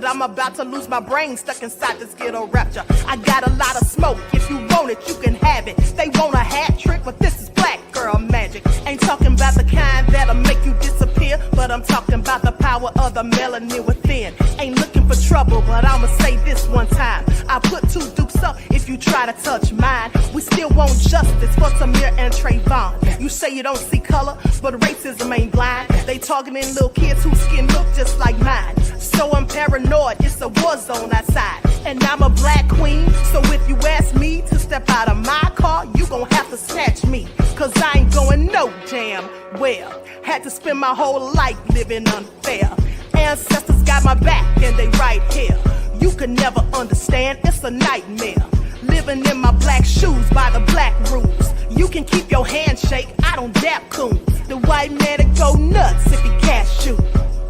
I'm about to lose my brain stuck inside this ghetto rapture. I got a lot of smoke. If you want it, you can have it. They want a hat trick, but this is black girl magic. Ain't talking about the kind that'll make you disappear, but I'm talking about the power of the melanin within. Ain't looking for trouble, but I'ma say this one time. I put two dukes up if you try to touch mine. We still want justice for Samir and Trayvon. You say you don't see color, but racism ain't blind. They targeting little kids whose skin look just like mine. So I'm paranoid, it's a war zone outside. And I'm a black queen, so if you ask me to step out of my car, you gon' have to snatch me. Cause I ain't going no damn well. Had to spend my whole life living unfair. Ancestors got my back and they right here. You can never understand, it's a nightmare. Living in my black shoes by the black rules. You can keep your handshake, I don't dap coons. The white man that go nuts if he cash you.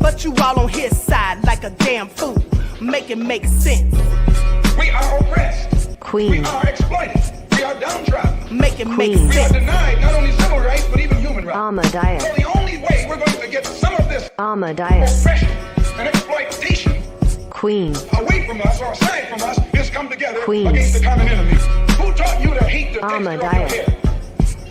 But you all on his side like a damn fool. Make it make sense. We are oppressed. Queen. We are exploited. We are downtrodden. Make it make We are sense. denied not only civil rights, but even human rights. Ahmadiyyah. So the only way we're going to get some of this Ahmadiyyah. oppression and exploitation Queen. away from us or aside from us is come together Queen. against the common enemy. Who taught you to hate the texture of your Ahmadiyyah. hair?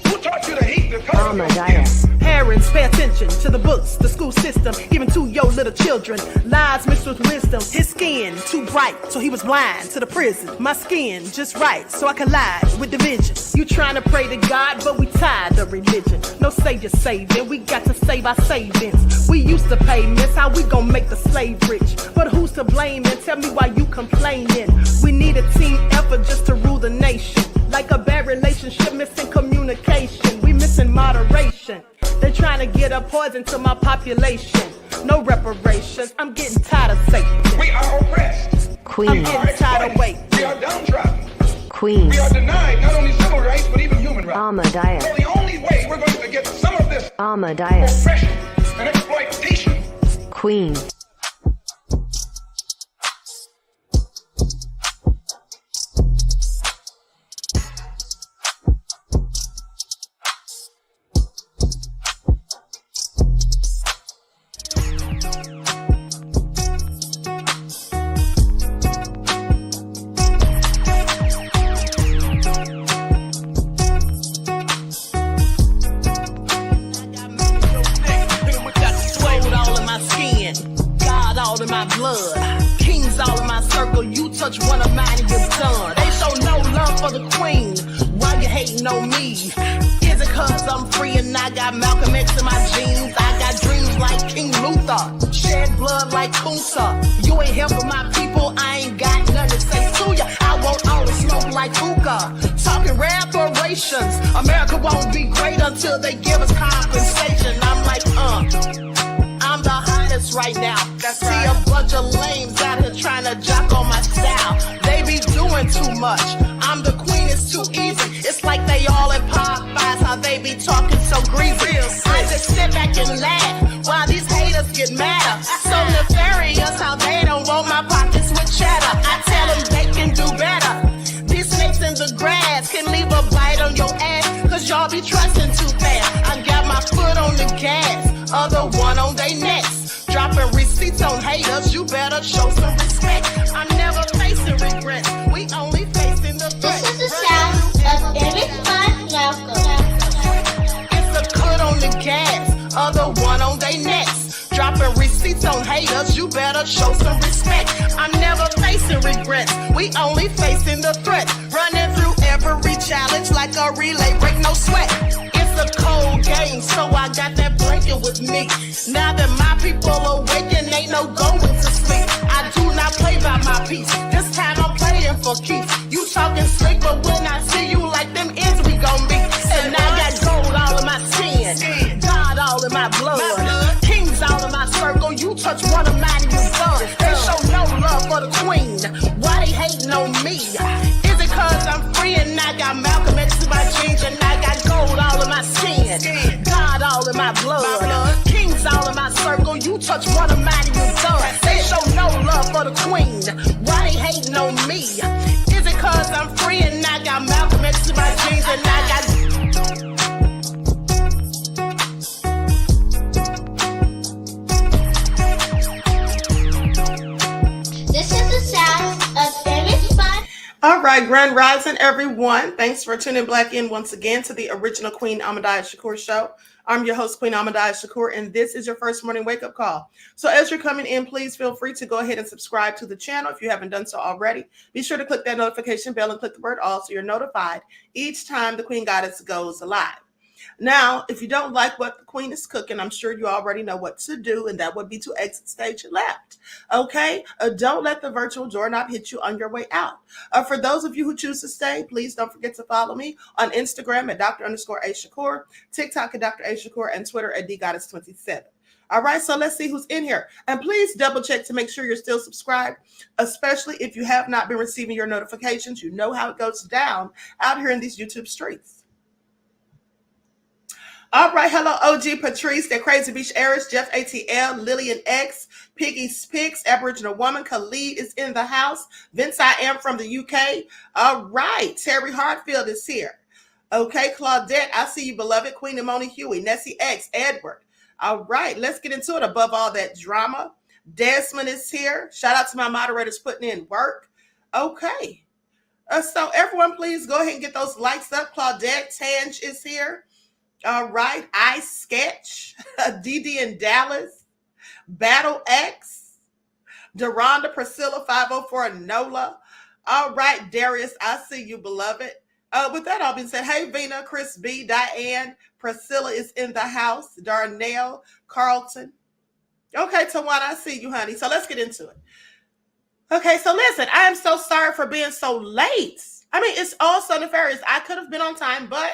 Who taught you to hate the color of your skin? Ahmadiyyah. Parents, pay attention to the books, the school system, given to your little children. Lies mixed with wisdom. His skin too bright, so he was blind to the prison. My skin just right, so I collide with division. You trying to pray to God, but we tired of religion. No savior saving, we got to save our savings. We used to pay miss, how we gon' make the slave rich? But who's to blame, and tell me why you complaining? We need a team effort just to rule the nation. Like a bad relationship, missing communication. We missing moderation. They trying to get a poison to my population. No reparations. I'm getting tired of Satan. We are oppressed. Queen. I'm getting tired of waiting. We are downtrodden. Queen. We are denied not only civil rights, but even human rights. Ahmadiyyah. So the only way we're going to get some of this Ahmadiyyah. oppression and exploitation. Queen. Touch one of mine and you're done. They show no love for the queen. Why you hating on me? Is it cause I'm free and I got Malcolm X in my jeans? I got dreams like King Luther, shed blood like Kunsa. You ain't helping my people, I ain't got nothing to say to ya. I want all the smoke like hookah. Talking reparations. America won't be great until they give us compensation. I'm like, I'm the hottest right now. See a bunch of lames out here trying to jock on my style. They be doing too much. I'm the queen, it's too easy. It's like they all in Popeyes, how they be talking so greasy. I just sit back and laugh while these haters get madder. So nefarious how they don't want my pockets with cheddar. I tell them they can do better. These snakes in the grass can leave a bite on your ass, cause y'all be trusting too fast. I got my foot on the gas, other one on they necks. Dropping receipts on haters, you better show some respect. I'm never facing regrets, we only facing the threat. This is the sound of Eric Malcolm. It's a cut on the gas, other one on they necks. Dropping receipts on haters, you better show some respect. I'm never facing regrets, we only facing the threat. Running through every challenge like a relay, break no sweat. It's a cold game, so I got that blanket with me. Now that my people awaken, ain't no going to sleep. I do not play by my piece, this time I'm playing for keeps. You talking slick, but when I see you like them ends, we gon' meet. And I got gold all in my skin, God all in my blood, kings all in my circle. You touch one of mine, you done. They show no love for the queen, why they hating on me? Is it cause I'm free and I got Malcolm X in my jeans, and I got gold all in my skin, God all in my blood, kings all in my circle. You touch one of mine, you done. They show no love for the queen, why they hating on me? Is it cause I'm free and I got Malcolm X in my jeans, and I got This is the sound of Eric Malcolm. All right, Grand Rising, everyone. Thanks for tuning back in once again to the original Queen Ahmadiyyah Shakur show. I'm your host, Queen Ahmadiyyah Shakur, and this is your first morning wake-up call. So as you're coming in, please feel free to go ahead and subscribe to the channel if you haven't done so already. Be sure to click that notification bell and click the word all so you're notified each time the Queen Goddess goes live. Now, if you don't like what the Queen is cooking, I'm sure you already know what to do, and that would be to exit stage left. Okay? Don't let the virtual doorknob hit you on your way out. For those of you who choose to stay, please don't forget to follow me on Instagram at Dr._A_Shakur, TikTok at Dr. A Shakur, and Twitter at DGoddess27. All right, so let's see who's in here. And please double check to make sure you're still subscribed, especially if you have not been receiving your notifications. You know how it goes down out here in these YouTube streets. All right, hello, OG Patrice, that Crazy Beach Aries, Jeff ATL, Lillian X, Piggy's Picks, Aboriginal Woman, Khalid is in the house, Vince I Am from the UK. All right, Terry Hartfield is here. Okay, Claudette, I see you, beloved. Queen Imoni Huey, Nessie X, Edward. All right, let's get into it. Above all that drama, Desmond is here. Shout out to my moderators putting in work. Okay, so everyone, please go ahead and get those likes up. Claudette, Tange is here. All right, Ice Sketch, DD in Dallas, Battle X, Deronda, Priscilla, 504, Nola. All right, Darius, I see you, beloved. With that all being said, hey, Vina, Chris B, Diane, Priscilla is in the house, Darnell, Carlton. Okay, Tawana, I see you, honey. So let's get into it. Okay, so listen, I am so sorry for being so late. I mean, it's all Southern Fairies. I could have been on time, but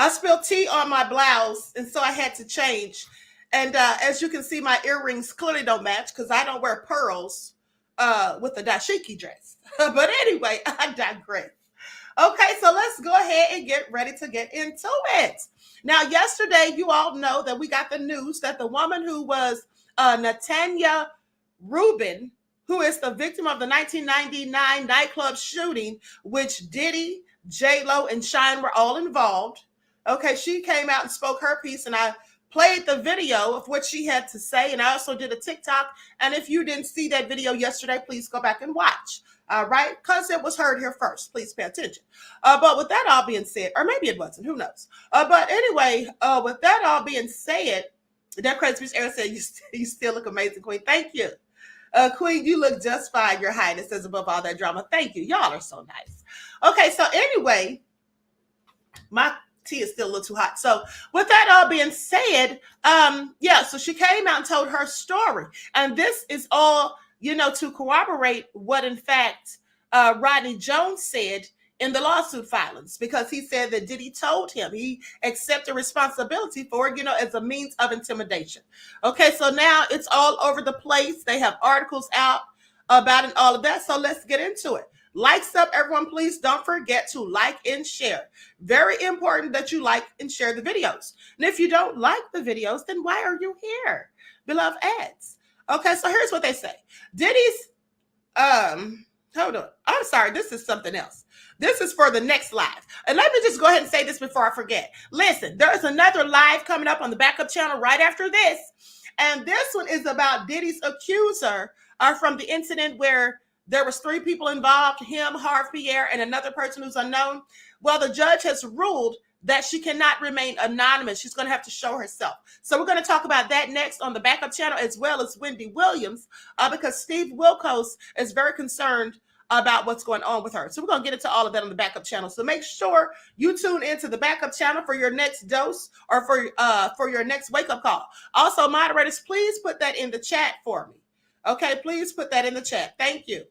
I spilled tea on my blouse, and so I had to change. And as you can see, my earrings clearly don't match because I don't wear pearls with a dashiki dress. But anyway, I digress. Okay, so let's go ahead and get ready to get into it. Now, yesterday, you all know that we got the news that the woman who was Natanya Rubin, who is the victim of the 1999 nightclub shooting, which Diddy, J-Lo, and Shine were all involved. Okay, she came out and spoke her piece, and I played the video of what she had to say, and I also did a TikTok. And if you didn't see that video yesterday, please go back and watch. All right, because it was heard here first. Please pay attention. But with that all being said, or maybe it wasn't, who knows? But anyway, with that all being said, that Crazy Beach Air said, you still look amazing, Queen. Thank you. Queen, you look just fine, Your Highness, says above all that drama. Thank you. Y'all are so nice. Okay, so anyway, my tea is still a little too hot. So with that all being said, so she came out and told her story. And this is all, to corroborate what, in fact, Rodney Jones said in the lawsuit filings, because he said that Diddy told him he accepted responsibility for it, as a means of intimidation. Okay, so now it's all over the place. They have articles out about it and all of that. So let's get into it. Likes up, everyone. Please don't forget to like and share. Very important that you like and share the videos. And if you don't like the videos, then why are you here? Beloved ads. Okay, so here's what they say. Diddy's, hold on. I'm sorry, this is something else. This is for the next live. And let me just go ahead and say this before I forget. Listen, there is another live coming up on the backup channel right after this. And this one is about Diddy's accuser from the incident where there was 3 people involved, him, Harv Pierre, and another person who's unknown. Well, the judge has ruled that she cannot remain anonymous. She's going to have to show herself. So we're going to talk about that next on the backup channel, as well as Wendy Williams, because Steve Wilkos is very concerned about what's going on with her. So we're going to get into all of that on the backup channel. So make sure you tune into the backup channel for your next dose or for your next wake-up call. Also, moderators, please put that in the chat for me. Okay, please put that in the chat. Thank you.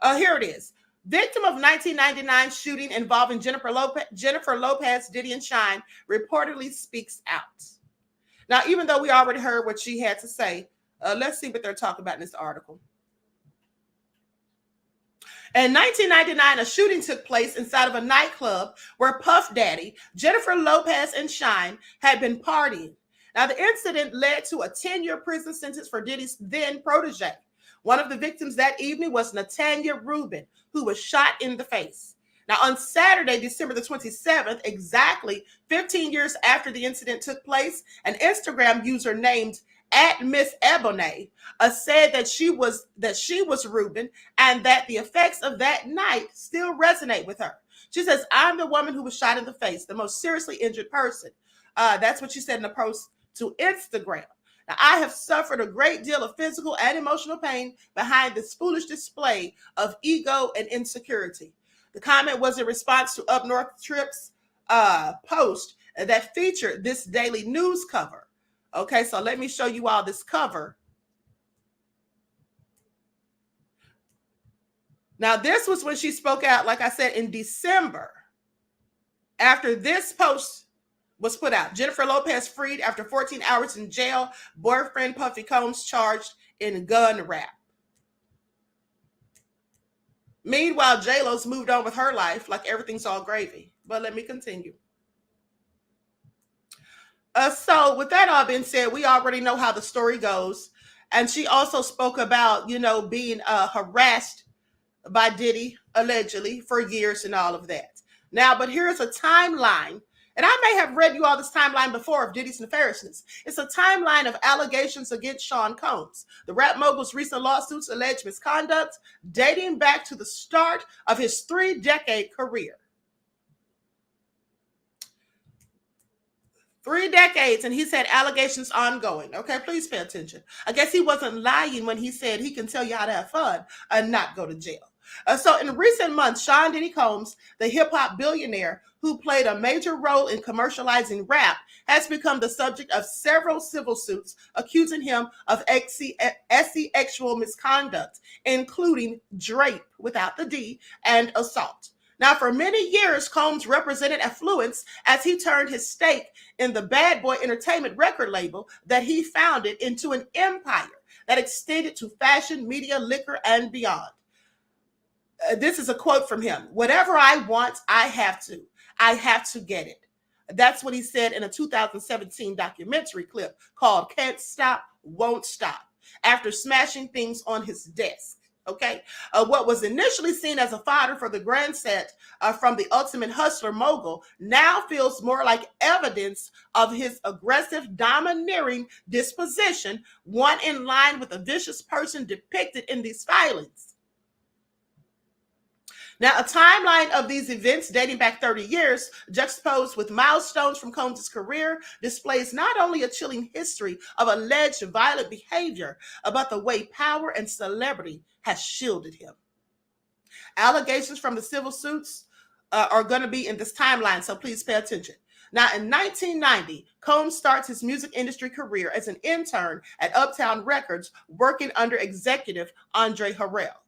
Here it is. Victim of 1999 shooting involving Jennifer Lopez, Diddy, and Shine reportedly speaks out. Now, even though we already heard what she had to say, let's see what they're talking about in this article. In 1999, a shooting took place inside of a nightclub where Puff Daddy, Jennifer Lopez, and Shine had been partying. Now, the incident led to a 10-year prison sentence for Diddy's then protege. One of the victims that evening was Natanya Rubin, who was shot in the face. Now, on Saturday, December the 27th, exactly 15 years after the incident took place, an Instagram user named @MissEbony said that she was Rubin and that the effects of that night still resonate with her. She says, "I'm the woman who was shot in the face, the most seriously injured person." That's what she said in a post to Instagram. Now, "I have suffered a great deal of physical and emotional pain behind this foolish display of ego and insecurity." The comment was in response to Up North Trip's post that featured this daily news cover. Okay, so let me show you all this cover. Now, this was when she spoke out, like I said, in December. After this post was put out, Jennifer Lopez freed after 14 hours in jail. Boyfriend Puffy Combs charged in gun rap. Meanwhile, J-Lo's moved on with her life like everything's all gravy. But let me continue. So with that all being said, we already know how the story goes. And she also spoke about, being harassed by Diddy, allegedly, for years and all of that. Now, but here's a timeline. And I may have read you all this timeline before of Diddy's nefariousness. It's a timeline of allegations against Sean Combs. The rap mogul's recent lawsuits allege misconduct dating back to the start of his 3-decade career. 3 decades, and he's had allegations ongoing. Okay, please pay attention. I guess he wasn't lying when he said he can tell you how to have fun and not go to jail. So in recent months, Sean Diddy Combs, the hip-hop billionaire who played a major role in commercializing rap, has become the subject of several civil suits accusing him of sexual misconduct, including drape without the D and assault. Now, for many years, Combs represented affluence as he turned his stake in the Bad Boy Entertainment record label that he founded into an empire that extended to fashion, media, liquor, and beyond. This is a quote from him. "Whatever I want, I have to. I have to get it." That's what he said in a 2017 documentary clip called "Can't Stop, Won't Stop," after smashing things on his desk. Okay, what was initially seen as a fodder for the grand set from the ultimate hustler mogul now feels more like evidence of his aggressive, domineering disposition, one in line with a vicious person depicted in these filings. Now, a timeline of these events dating back 30 years, juxtaposed with milestones from Combs' career, displays not only a chilling history of alleged violent behavior, but the way power and celebrity has shielded him. Allegations from the civil suits are going to be in this timeline, so please pay attention. Now, in 1990, Combs starts his music industry career as an intern at Uptown Records, working under executive Andre Harrell.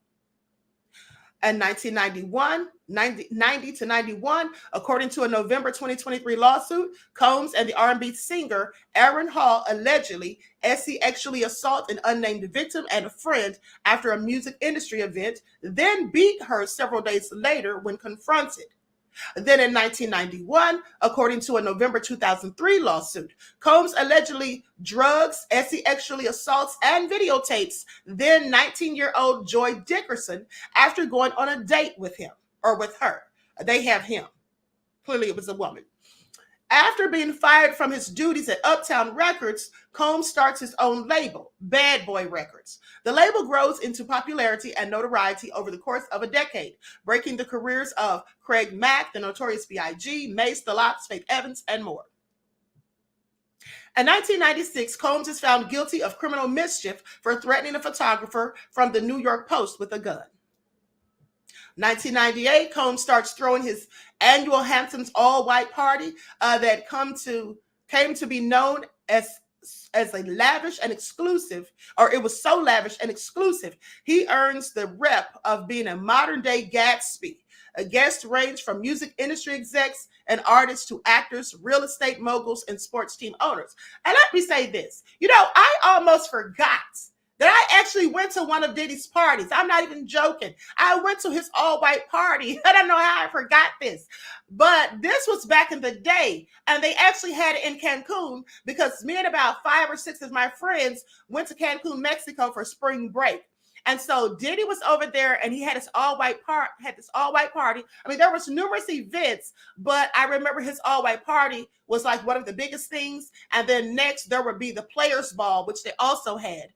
In 1990 to 91, according to a November 2023 lawsuit, Combs and the R&B singer Aaron Hall allegedly sexually assaulted an unnamed victim and a friend after a music industry event, then beat her several days later when confronted. Then in 1991, according to a November 2003 lawsuit, Combs allegedly drugs, sexually assaults, and videotapes then 19-year-old Joy Dickerson after going on a date with him or with her. They have him. Clearly it was a woman. After being fired from his duties at Uptown Records, Combs starts his own label, Bad Boy Records. The label grows into popularity and notoriety over the course of a decade, breaking the careers of Craig Mack, the Notorious B.I.G., Mace, The Lox, Faith Evans, and more. In 1996, Combs is found guilty of criminal mischief for threatening a photographer from the New York Post with a gun. 1998, Combs starts throwing his annual Hamptons all-white party that came to be known as a lavish and exclusive, or it was so lavish and exclusive, he earns the rep of being a modern-day Gatsby. Guests range from music industry execs and artists to actors, real estate moguls, and sports team owners. And let me say this, I almost forgot that I actually went to one of Diddy's parties. I'm not even joking. I went to his all-white party. I don't know how I forgot this. But this was back in the day. And they actually had it in Cancun because me and about 5 or 6 of my friends went to Cancun, Mexico for spring break. And so Diddy was over there and he had this all-white party. I mean, there was numerous events, but I remember his all-white party was like one of the biggest things. And then next there would be the Players Ball, which they also had.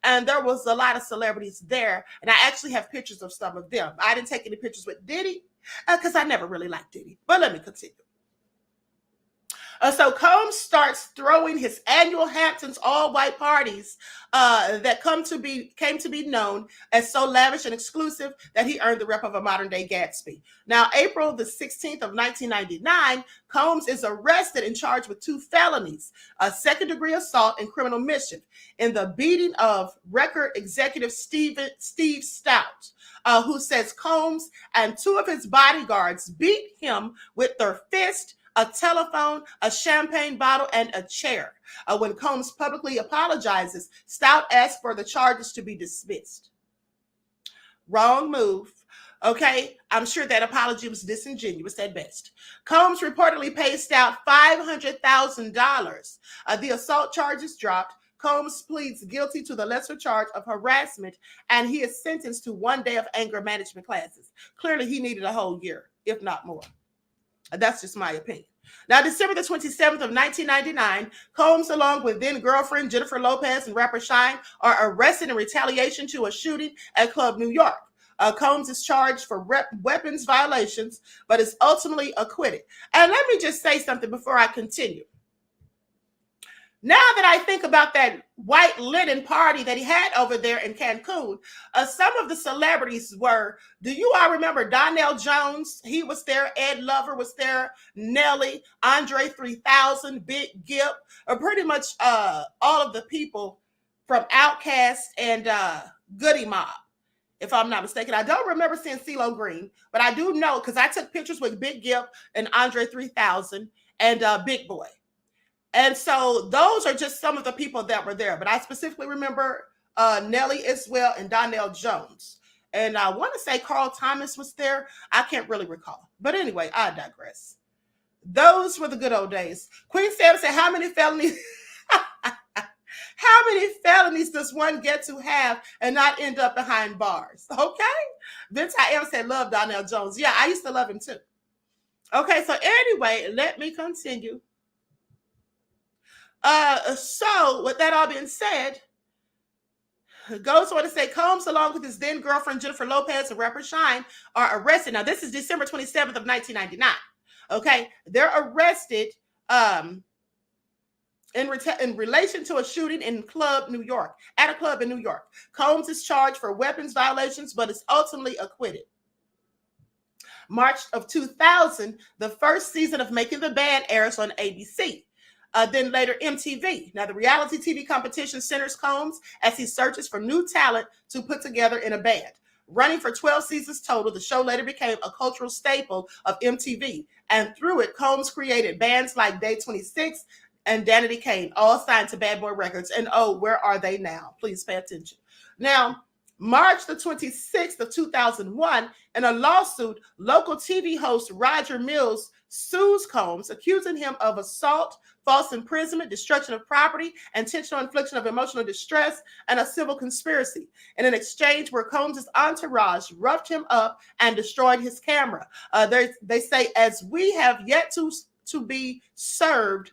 And there was a lot of celebrities there. And I actually have pictures of some of them. I didn't take any pictures with Diddy because I never really liked Diddy. But let me continue. So Combs starts throwing his annual Hamptons all-white parties that came to be known as so lavish and exclusive that he earned the rep of a modern-day Gatsby. Now, April the 16th of 1999, Combs is arrested and charged with 2 felonies, a second-degree assault and criminal mischief, in the beating of record executive Steve Stout, who says Combs and 2 of his bodyguards beat him with their fist, a telephone, a champagne bottle, and a chair. When Combs publicly apologizes, Stout asks for the charges to be dismissed. Wrong move. Okay, I'm sure that apology was disingenuous at best. Combs reportedly paid Stout $500,000. The assault charges dropped. Combs pleads guilty to the lesser charge of harassment, and he is sentenced to 1 day of anger management classes. Clearly, he needed a whole year, if not more. That's just my opinion. Now, December the 27th of 1999, Combs, along with then-girlfriend Jennifer Lopez and rapper Shine, are arrested in retaliation to a shooting at Club New York. Combs is charged for weapons violations, but is ultimately acquitted. And let me just say something before I continue. Now that I think about that white linen party that he had over there in Cancun, some of the celebrities were, do you all remember Donnell Jones? He was there. Ed Lover was there. Nelly, Andre 3000, Big Gip, pretty much all of the people from Outkast and Goody Mob, if I'm not mistaken. I don't remember seeing CeeLo Green, but I do know because I took pictures with Big Gip and Andre 3000 and Big Boy. And so those are just some of the people that were there. But I specifically remember Nelly as well and Donnell Jones. And I want to say Carl Thomas was there. I can't really recall. But anyway, I digress. Those were the good old days. Queen Sam said, how many felonies does one get to have and not end up behind bars? Okay. Vince I am said, love Donnell Jones. Yeah, I used to love him too. Okay, so anyway, let me continue. So with that all being said, goes on to say Combs, along with his then girlfriend Jennifer Lopez and rapper Shine, are arrested. Now this is December 27th of 1999. Okay, they're arrested in relation to a shooting in at a club in New York. Combs is charged for weapons violations, but is ultimately acquitted. March of 2000, the first season of Making the Band airs on ABC. Then later MTV. Now the reality TV competition centers Combs as he searches for new talent to put together in a band. Running for 12 seasons total, the show later became a cultural staple of MTV. And through it, Combs created bands like Day 26 and Danity Kane, all signed to Bad Boy Records. And oh, where are they now? Please pay attention. Now, March the 26th of 2001, in a lawsuit, local TV host Roger Mills sues Combs, accusing him of assault, false imprisonment, destruction of property, intentional infliction of emotional distress, and a civil conspiracy in an exchange where Combs' entourage roughed him up and destroyed his camera. They say, as we have yet to to be served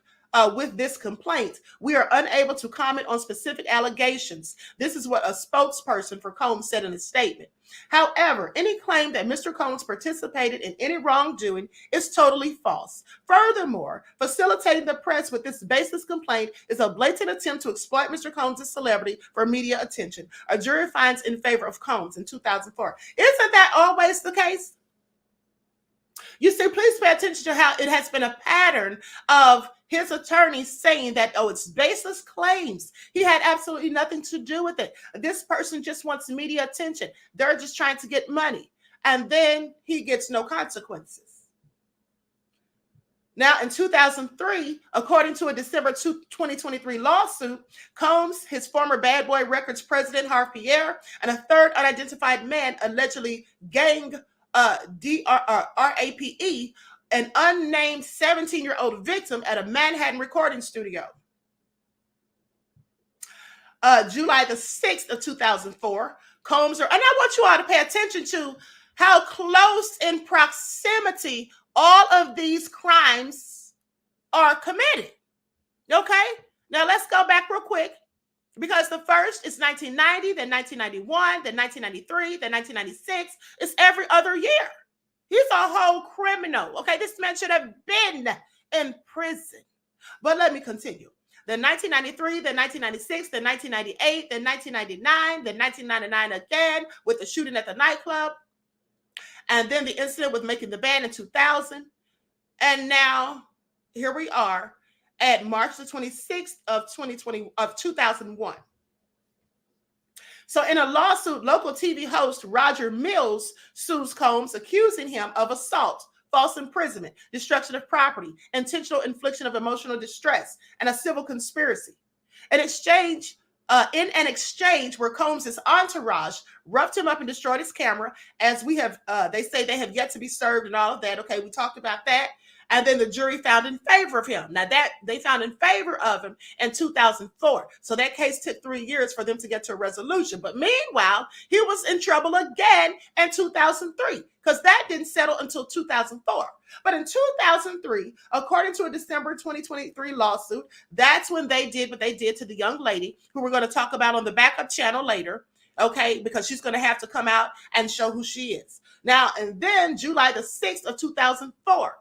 with this complaint. We are unable to comment on specific allegations. This is what a spokesperson for Combs said in a statement. However, any claim that Mr. Combs participated in any wrongdoing is totally false. Furthermore, facilitating the press with this baseless complaint is a blatant attempt to exploit Mr. Combs' celebrity for media attention. A jury finds in favor of Combs in 2004. Isn't that always the case? You see, please pay attention to how it has been a pattern of his attorneys saying that, oh, it's baseless claims. He had absolutely nothing to do with it. This person just wants media attention. They're just trying to get money. And then he gets no consequences. Now, in 2003, according to a December 2023 lawsuit, Combs, his former Bad Boy Records president, Harve Pierre, and a third unidentified man allegedly gang RAPE, an unnamed 17-year-old victim at a Manhattan recording studio. July the 6th of 2004, Combs, and I want you all to pay attention to how close in proximity all of these crimes are committed. Okay? Now let's go back real quick, because the first is 1990, then 1991, then 1993, then 1996. It's every other year. He's a whole criminal. Okay, this man should have been in prison. But let me continue. Then 1993, then 1996, then 1998, then 1999, then 1999 again with the shooting at the nightclub. And then the incident with making the band in 2000. And now here we are at March the 26th of 2001. So in a lawsuit, local TV host Roger Mills sues Combs, accusing him of assault, false imprisonment, destruction of property, intentional infliction of emotional distress, and a civil conspiracy. In an exchange where Combs' entourage roughed him up and destroyed his camera, as we have, they say they have yet to be served and all of that. Okay, we talked about that. And then the jury found in favor of him. Now that they found in favor of him in 2004. So that case took 3 years for them to get to a resolution. But meanwhile, he was in trouble again in 2003, because that didn't settle until 2004. But in 2003, according to a December 2023 lawsuit, that's when they did what they did to the young lady, who we're going to talk about on the backup channel later. Okay, because she's going to have to come out and show who she is. Now, and then July the 6th of 2004,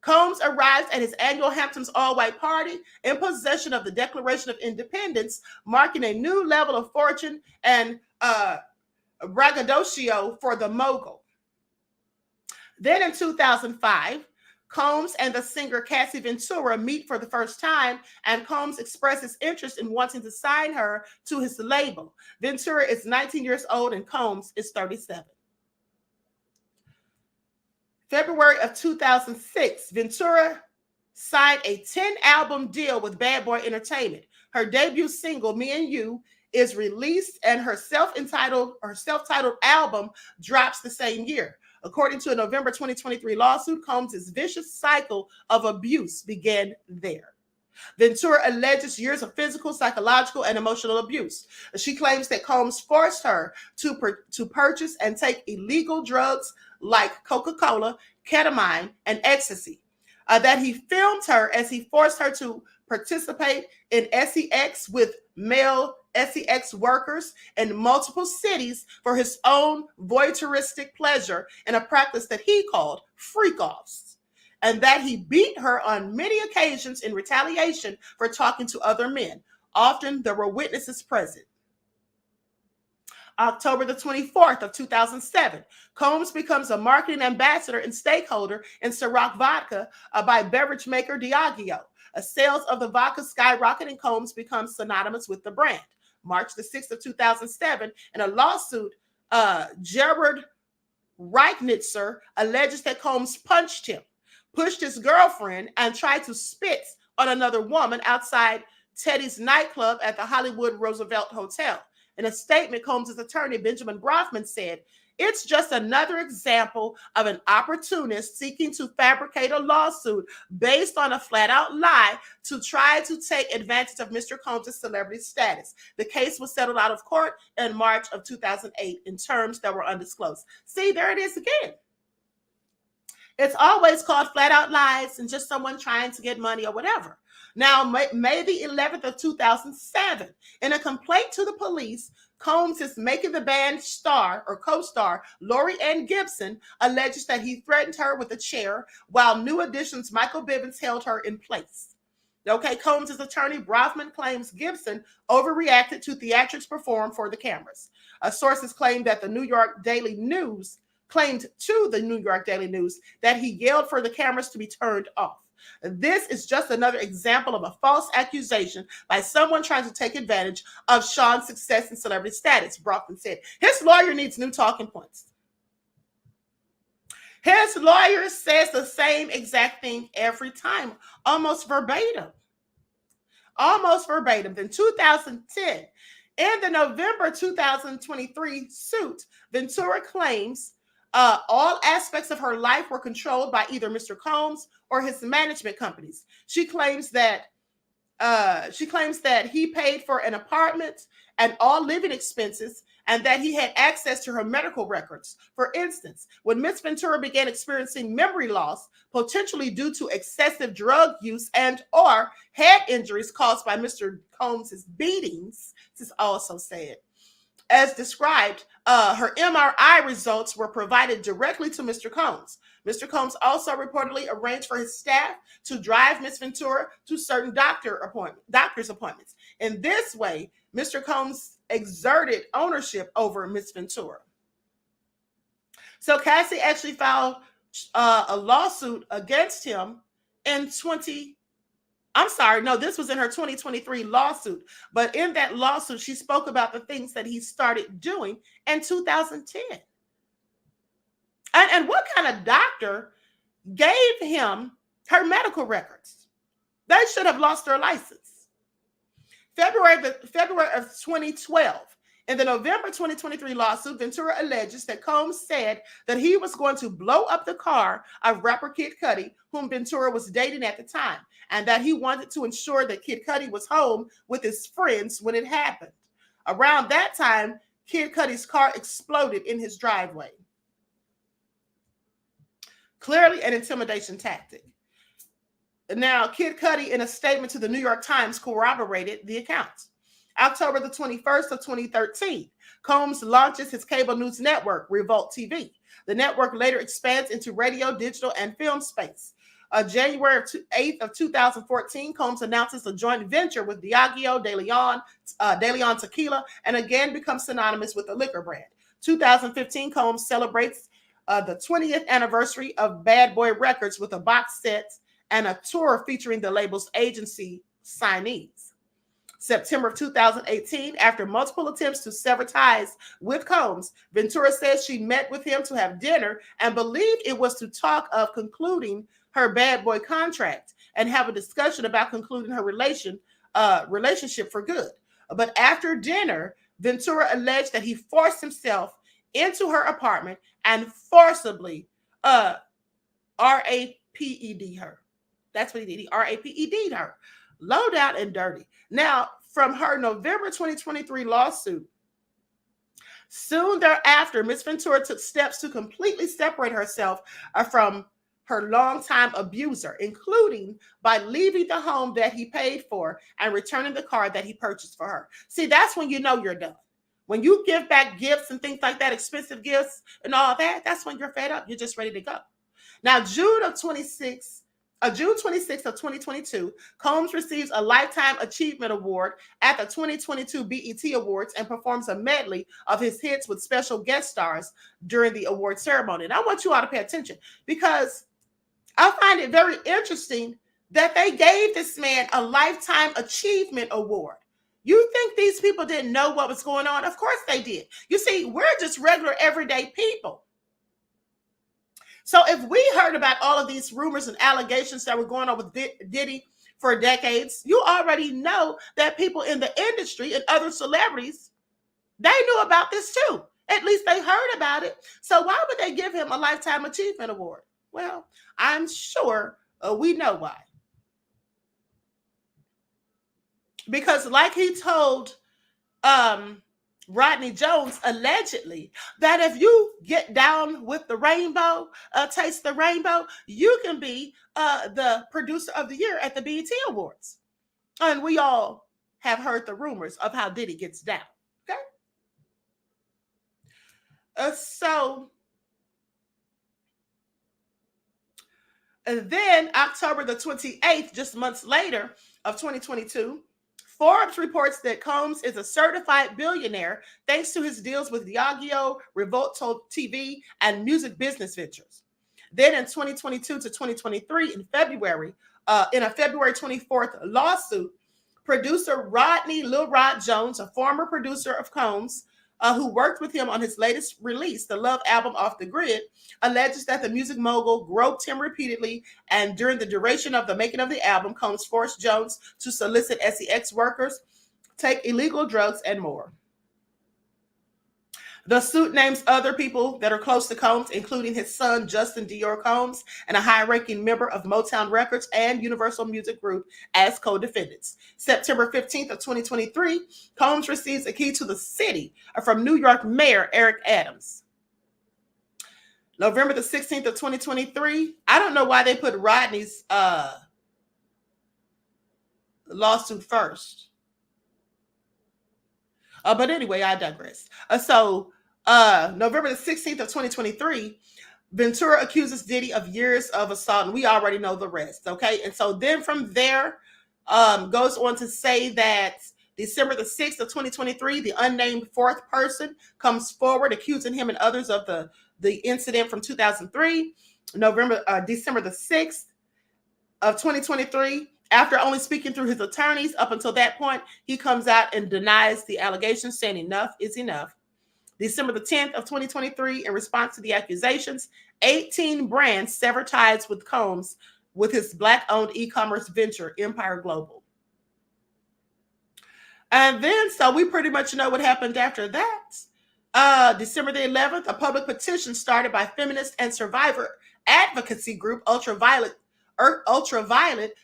Combs arrives at his annual Hamptons all-white party in possession of the Declaration of Independence, marking a new level of fortune and braggadocio for the mogul. Then in 2005, Combs and the singer Cassie Ventura meet for the first time, and Combs expresses interest in wanting to sign her to his label. Ventura is 19 years old and Combs is 37. February of 2006, Ventura signed a 10-album deal with Bad Boy Entertainment. Her debut single, Me and You, is released, and her self-titled album drops the same year. According to a November 2023 lawsuit, Combs' vicious cycle of abuse began there. Ventura alleges years of physical, psychological, and emotional abuse. She claims that Combs forced her to purchase and take illegal drugs like Coca-Cola, ketamine, and ecstasy. That he filmed her as he forced her to participate in sex with male sex workers in multiple cities for his own voyeuristic pleasure in a practice that he called freak-offs. And that he beat her on many occasions in retaliation for talking to other men. Often there were witnesses present. October the 24th of 2007, Combs becomes a marketing ambassador and stakeholder in Ciroc vodka by beverage maker Diageo. Sales of the vodka skyrocket and Combs becomes synonymous with the brand. March the 6th of 2007, in a lawsuit, Jaguar Wright alleges that Combs punched him, pushed his girlfriend, and tried to spit on another woman outside Teddy's nightclub at the Hollywood Roosevelt Hotel. In a statement, Combs' attorney, Benjamin Brofman, said, "It's just another example of an opportunist seeking to fabricate a lawsuit based on a flat-out lie to try to take advantage of Mr. Combs' celebrity status. The case was settled out of court in March of 2008 in terms that were undisclosed." See, there it is again. It's always called flat out lies and just someone trying to get money or whatever. Now, May the 11th of 2007, in a complaint to the police, Combs' Making the Band star or co-star Lori Ann Gibson alleges that he threatened her with a chair while New Edition's Michael Bivins held her in place. Okay, Combs' attorney Brofman claims Gibson overreacted to theatrics performed for the cameras. Sources claim that the New York Daily News claimed to the New York Daily News that he yelled for the cameras to be turned off. This is just another example of a false accusation by someone trying to take advantage of Sean's success and celebrity status, Brofman said. His lawyer needs new talking points. His lawyer says the same exact thing every time, almost verbatim. Almost verbatim. In 2010, in the November 2023 suit, Ventura claims all aspects of her life were controlled by either Mr. Combs or his management companies. She claims that he paid for an apartment and all living expenses, and that he had access to her medical records. For instance, when Miss Ventura began experiencing memory loss, potentially due to excessive drug use and or head injuries caused by Mr. Combs' beatings, this is also said, as described, her MRI results were provided directly to Mr. Combs. Mr. Combs also reportedly arranged for his staff to drive Miss Ventura to certain doctor's appointments. In this way, Mr. Combs exerted ownership over Miss Ventura. So Cassie actually filed a lawsuit against him in this was in her 2023 lawsuit. But in that lawsuit, she spoke about the things that he started doing in 2010. And what kind of doctor gave him her medical records? They should have lost their license. February of 2012, in the November 2023 lawsuit, Ventura alleges that Combs said that he was going to blow up the car of rapper Kid Cudi, whom Ventura was dating at the time, and that he wanted to ensure that Kid Cudi was home with his friends when it happened. Around that time, Kid Cudi's car exploded in his driveway. Clearly an intimidation tactic. Now, Kid Cudi, in a statement to the New York Times, corroborated the accounts. October the 21st of 2013, Combs launches his cable news network, Revolt TV. The network later expands into radio, digital, and film space. January 8th of 2014, Combs announces a joint venture with Diageo de Leon Tequila, and again becomes synonymous with the liquor brand. 2015, Combs celebrates the 20th anniversary of Bad Boy Records with a box set and a tour featuring the label's agency signees. September of 2018, after multiple attempts to sever ties with Combs, Ventura says she met with him to have dinner and believed it was to talk of concluding her Bad Boy contract and have a discussion about concluding her relationship for good. But after dinner, Ventura alleged that he forced himself into her apartment and forcibly R-A-P-E-D her. That's what he did. He R-A-P-E-D'd her. Low down and dirty. Now, from her November 2023 lawsuit, soon thereafter, Ms. Ventura took steps to completely separate herself from her longtime abuser, including by leaving the home that he paid for and returning the car that he purchased for her. See, that's when you know you're done. When you give back gifts and things like that, expensive gifts and all that, that's when you're fed up. You're just ready to go. Now, June 26th of 2022, Combs receives a Lifetime Achievement Award at the 2022 BET Awards and performs a medley of his hits with special guest stars during the award ceremony. And I want you all to pay attention because I find it very interesting that they gave this man a Lifetime Achievement Award. You think these people didn't know what was going on? Of course they did. You see, we're just regular, everyday people. So if we heard about all of these rumors and allegations that were going on with Diddy for decades, you already know that people in the industry and other celebrities, they knew about this too. At least they heard about it. So why would they give him a Lifetime Achievement Award? Well, I'm sure we know why. Because like he told Rodney Jones allegedly that if you get down with the rainbow, taste the rainbow, you can be the producer of the year at the BET Awards. And we all have heard the rumors of how Diddy gets down. Okay. So and then October the 28th, just months later of 2022, Forbes reports that Combs is a certified billionaire thanks to his deals with Diageo, Revolto TV, and music business ventures. Then in 2022 to 2023, in February, in a February 24th lawsuit, producer Rodney Lil Rod Jones, a former producer of Combs, who worked with him on his latest release, the Love album Off the Grid, alleges that the music mogul groped him repeatedly, and during the duration of the making of the album, Combs forced Jones to solicit sex workers, take illegal drugs, and more. The suit names other people that are close to Combs, including his son, Justin Dior Combs, and a high-ranking member of Motown Records and Universal Music Group as co-defendants. September 15th of 2023, Combs receives a key to the city from New York Mayor Eric Adams. November the 16th of 2023, I don't know why they put Rodney's lawsuit first. But anyway, I digress. November the 16th of 2023, Ventura accuses Diddy of years of assault, and we already know the rest, okay? And so then from there, goes on to say that December the 6th of 2023, the unnamed fourth person comes forward accusing him and others of the incident from 2003. December the 6th of 2023, after only speaking through his attorneys up until that point, he comes out and denies the allegations, saying enough is enough. December the 10th of 2023, in response to the accusations, 18 brands sever ties with Combs with his Black-owned e-commerce venture, Empire Global. And then, so we pretty much know what happened after that. December the 11th, a public petition started by feminist and survivor advocacy group Ultraviolet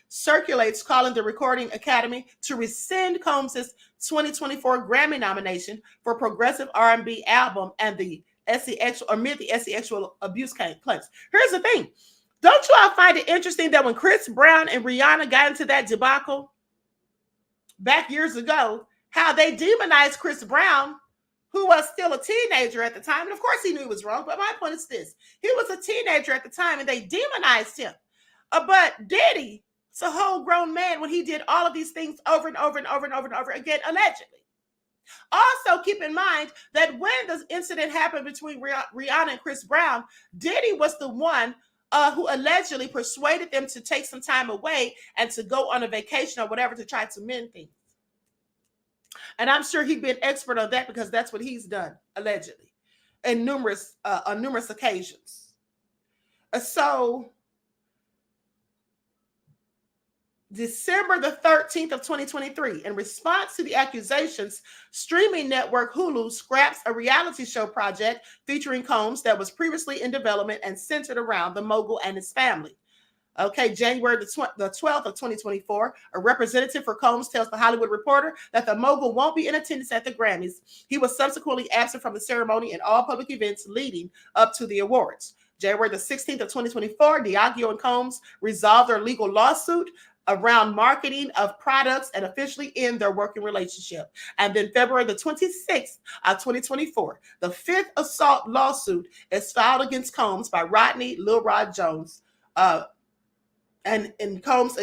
circulates, calling the Recording Academy to rescind Combs' 2024 Grammy nomination for Progressive R&B album and the amid the sexual abuse claims. Here's the thing. Don't you all find it interesting that when Chris Brown and Rihanna got into that debacle back years ago, how they demonized Chris Brown, who was still a teenager at the time? And of course he knew he was wrong, but my point is this. He was a teenager at the time and they demonized him. But Diddy, it's a whole grown man when he did all of these things over and over and over and over and over again, allegedly. Also, keep in mind that when the incident happened between Rihanna and Chris Brown, Diddy was the one who allegedly persuaded them to take some time away and to go on a vacation or whatever to try to mend things. And I'm sure he'd be an expert on that because that's what he's done, allegedly, on numerous occasions. December the 13th of 2023, in response to the accusations, streaming network Hulu scraps a reality show project featuring Combs that was previously in development and centered around the mogul and his family. Okay, January the 12th of 2024, a representative for Combs tells The Hollywood Reporter that the mogul won't be in attendance at the Grammys. He was subsequently absent from the ceremony and all public events leading up to the awards. January the 16th of 2024, Diageo and Combs resolved their legal lawsuit around marketing of products and officially end their working relationship. And then February the 26th of 2024, the fifth assault lawsuit is filed against Combs by Rodney Lil Rod Jones. And Combs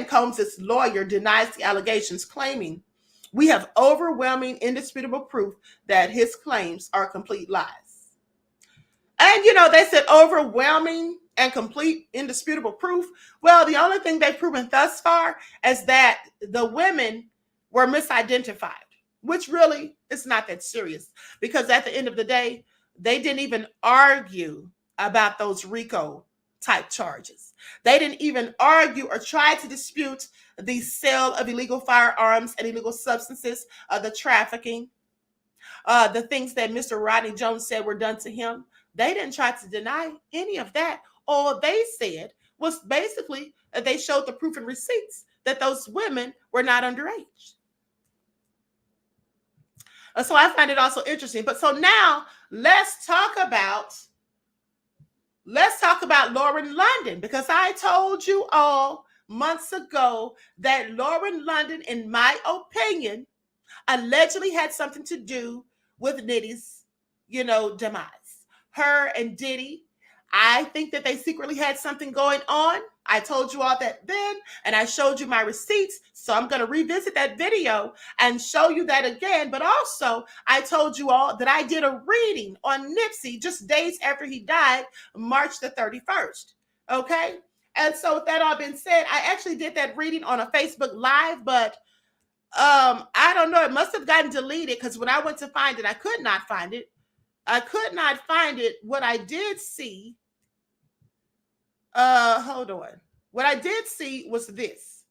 Combs' lawyer denies the allegations, claiming we have overwhelming, indisputable proof that his claims are complete lies. And, they said overwhelming and complete, indisputable proof. Well, the only thing they've proven thus far is that the women were misidentified, which really is not that serious because at the end of the day, they didn't even argue about those RICO type charges. They didn't even argue or try to dispute the sale of illegal firearms and illegal substances, the trafficking, the things that Mr. Rodney Jones said were done to him. They didn't try to deny any of that. All they said was basically they showed the proof and receipts that those women were not underage. So I find it also interesting. But so now let's talk about Lauren London, because I told you all months ago that Lauren London, in my opinion, allegedly had something to do with Diddy's, demise. Her and Diddy, I think that they secretly had something going on. I told you all that then, and I showed you my receipts. So I'm going to revisit that video and show you that again. But also, I told you all that I did a reading on Nipsey just days after he died, March the 31st. Okay? And so with that all being said, I actually did that reading on a Facebook Live, but I don't know. It must have gotten deleted, because when I went to find it, I could not find it. What I did see, hold on. What I did see was this.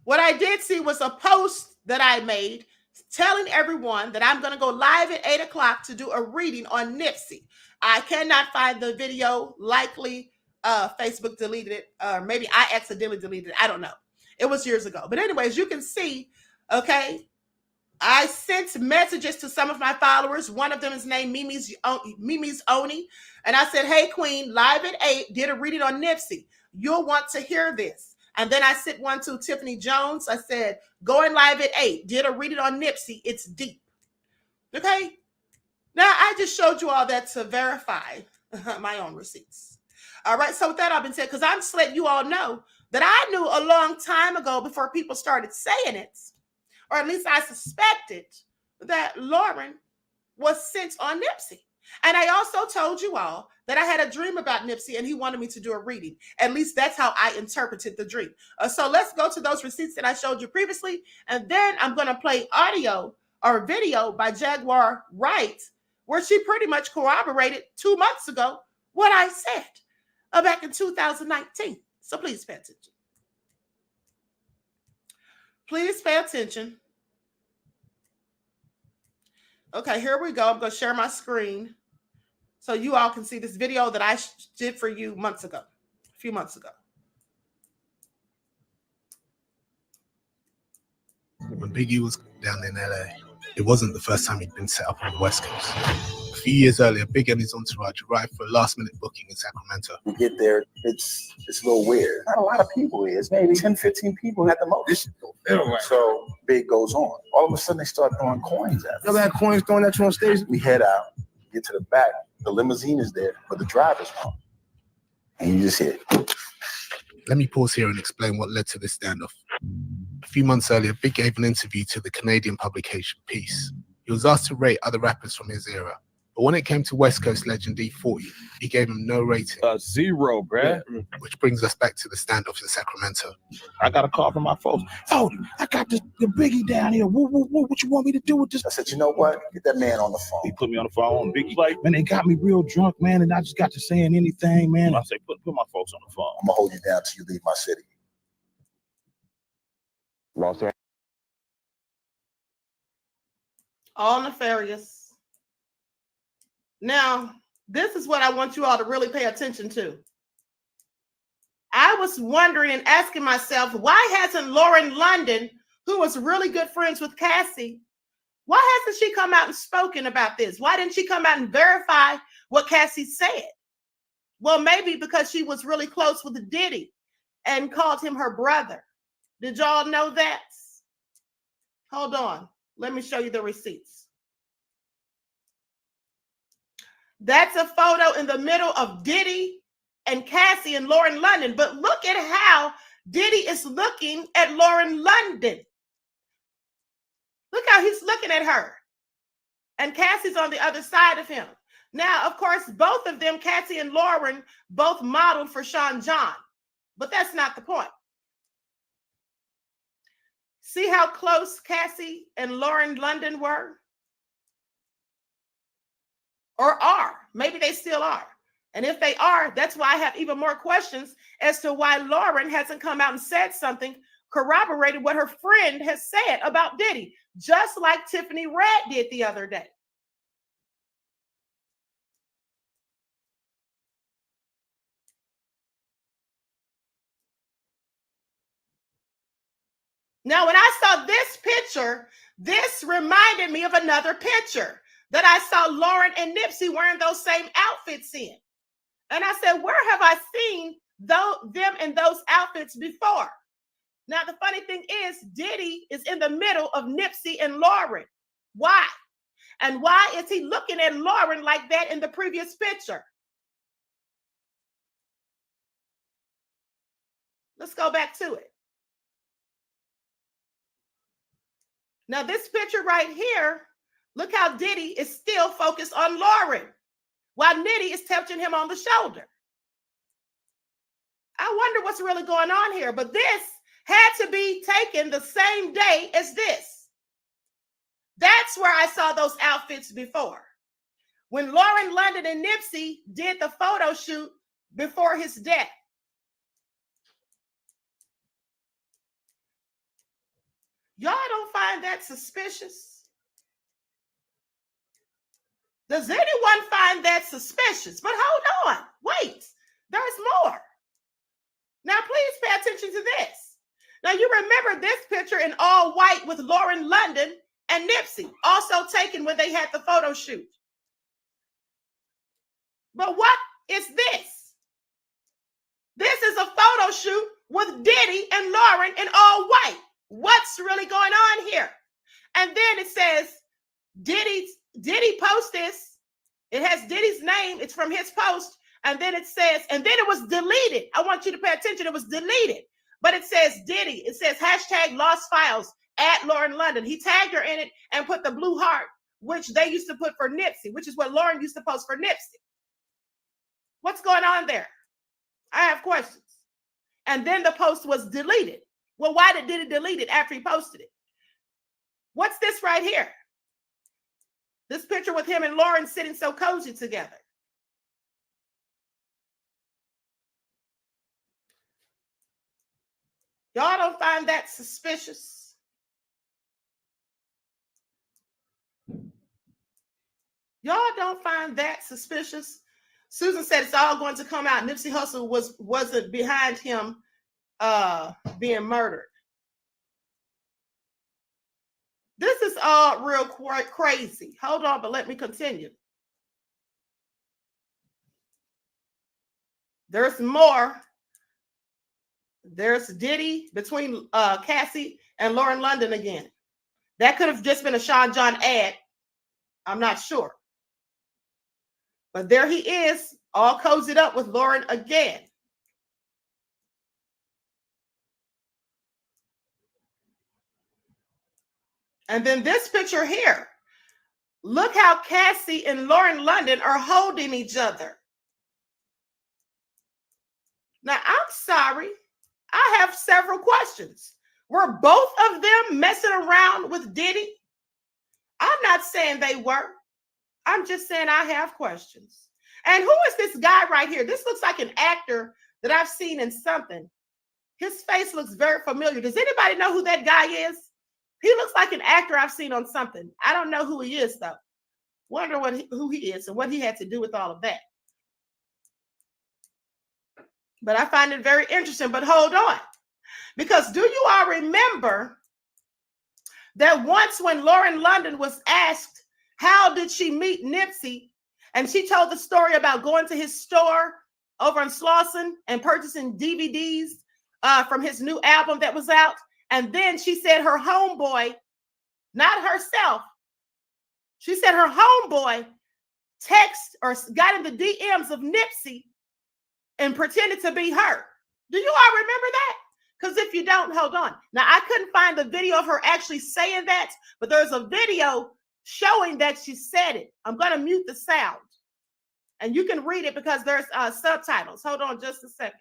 What I did see was a post that I made telling everyone that I'm going to go live at 8 o'clock to do a reading on Nipsey. I cannot find the video. Likely Facebook deleted it, or maybe I accidentally deleted it. I don't know. It was years ago. But anyways, you can see, okay, I sent messages to some of my followers. One of them is named Mimi's Oni. And I said, hey, Queen, live at 8, did a reading on Nipsey. You'll want to hear this. And then I sent one to Tiffany Jones. I said, going live at 8, did a reading on Nipsey. It's deep. Okay? Now, I just showed you all that to verify my own receipts. All right? So with that all been said, because I'm just letting you all know that I knew a long time ago, before people started saying it, or at least I suspected, that Lauren was sent on Nipsey. And I also told you all that I had a dream about Nipsey and he wanted me to do a reading. At least that's how I interpreted the dream. So let's go to those receipts that I showed you previously. And then I'm going to play audio or video by Jaguar Wright, where she pretty much corroborated 2 months ago what I said back in 2019. So please pay attention. Please pay attention. Okay, here we go. I'm going to share my screen so you all can see this video that I did for you a few months ago. When Biggie was down in LA, it wasn't the first time he'd been set up on the West Coast. A few years earlier, Big and his entourage arrived for a last-minute booking in Sacramento. You get there, it's a little weird. Not a lot of people here. It's maybe 10, 15 people at the most. This shit don't feel right. So Big goes on. All of a sudden, they start throwing coins at us. You ever had coins thrown at you on stage? We head out, get to the back. The limousine is there, but the driver's home. And you just hear it. Let me pause here and explain what led to this standoff. A few months earlier, Big gave an interview to the Canadian publication Peace. He was asked to rate other rappers from his era, but when it came to West Coast legend E40, he gave him no rating. 0, bruh. Which brings us back to the standoff in Sacramento. I got a call from my folks. Oh, I got the Biggie down here. What you want me to do with this? I said, you know what? Get that man on the phone. He put me on the phone. Biggie's like, man, they got me real drunk, man, and I just got to saying anything, man. I say, put my folks on the phone. I'm going to hold you down till you leave my city. Lost her. All nefarious. Now, this is what I want you all to really pay attention to. I was wondering and asking myself, why hasn't Lauren London, who was really good friends with Cassie, why hasn't she come out and spoken about this? Why didn't she come out and verify what Cassie said? Well, maybe because she was really close with Diddy and called him her brother. Did y'all know that? Hold on. Let me show you the receipts. That's a photo in the middle of Diddy and Cassie and Lauren London. But look at how Diddy is looking at Lauren London. Look how he's looking at her. And Cassie's on the other side of him. Now, of course, both of them, Cassie and Lauren, both modeled for Sean John. But that's not the point. See how close Cassie and Lauren London were? Or are. Maybe they still are. And if they are, that's why I have even more questions as to why Lauren hasn't come out and said something, corroborated what her friend has said about Diddy, just like Tiffany Red did the other day. Now, when I saw this picture, this reminded me of another picture that I saw Lauren and Nipsey wearing those same outfits in. And I said, where have I seen them in those outfits before? Now, the funny thing is, Diddy is in the middle of Nipsey and Lauren. Why? And why is he looking at Lauren like that in the previous picture? Let's go back to it. Now, this picture right here, look how Diddy is still focused on Lauren, while Nitty is touching him on the shoulder. I wonder what's really going on here, but this had to be taken the same day as this. That's where I saw those outfits before. When Lauren, London, and Nipsey did the photo shoot before his death. Y'all don't find that suspicious? Does anyone find that suspicious? But hold on, wait, there's more. Now, please pay attention to this. Now, you remember this picture in all white with Lauren London and Nipsey, also taken when they had the photo shoot. But what is this? This is a photo shoot with Diddy and Lauren in all white. What's really going on here? And then it says, Diddy post this. It has Diddy's name. It's from his post. And then it says, and then it was deleted. I want you to pay attention. It was deleted. But it says Diddy. It says hashtag lost files at Lauren London. He tagged her in it and put the blue heart, which they used to put for Nipsey, which is what Lauren used to post for Nipsey. What's going on there? I have questions. And then the post was deleted. Well, why did Diddy delete it after he posted it? What's this right here? This picture with him and Lauren sitting so cozy together. Y'all don't find that suspicious? Y'all don't find that suspicious? Susan said it's all going to come out. Nipsey Hussle wasn't behind him being murdered. This is all real crazy. Hold on, but let me continue. There's more. There's Diddy between Cassie and Lauren London again. That could have just been a Sean John ad. I'm not sure. But there he is, all cozied up with Lauren again. And then this picture here. Look how Cassie and Lauren London are holding each other. Now, I'm sorry. I have several questions. Were both of them messing around with Diddy? I'm not saying they were. I'm just saying I have questions. And who is this guy right here? This looks like an actor that I've seen in something. His face looks very familiar. Does anybody know who that guy is? He looks like an actor I've seen on something. I don't know who he is, though. Wonder who he is and what he had to do with all of that. But I find it very interesting. But hold on. Because do you all remember that once when Lauren London was asked, how did she meet Nipsey? And she told the story about going to his store over in Slauson and purchasing DVDs from his new album that was out. And then she said her homeboy, not herself, she said her homeboy text or got in the DMs of Nipsey and pretended to be her. Do you all remember that? Because if you don't, hold on. Now, I couldn't find the video of her actually saying that, but there's a video showing that she said it. I'm going to mute the sound. And you can read it because there's subtitles. Hold on just a second.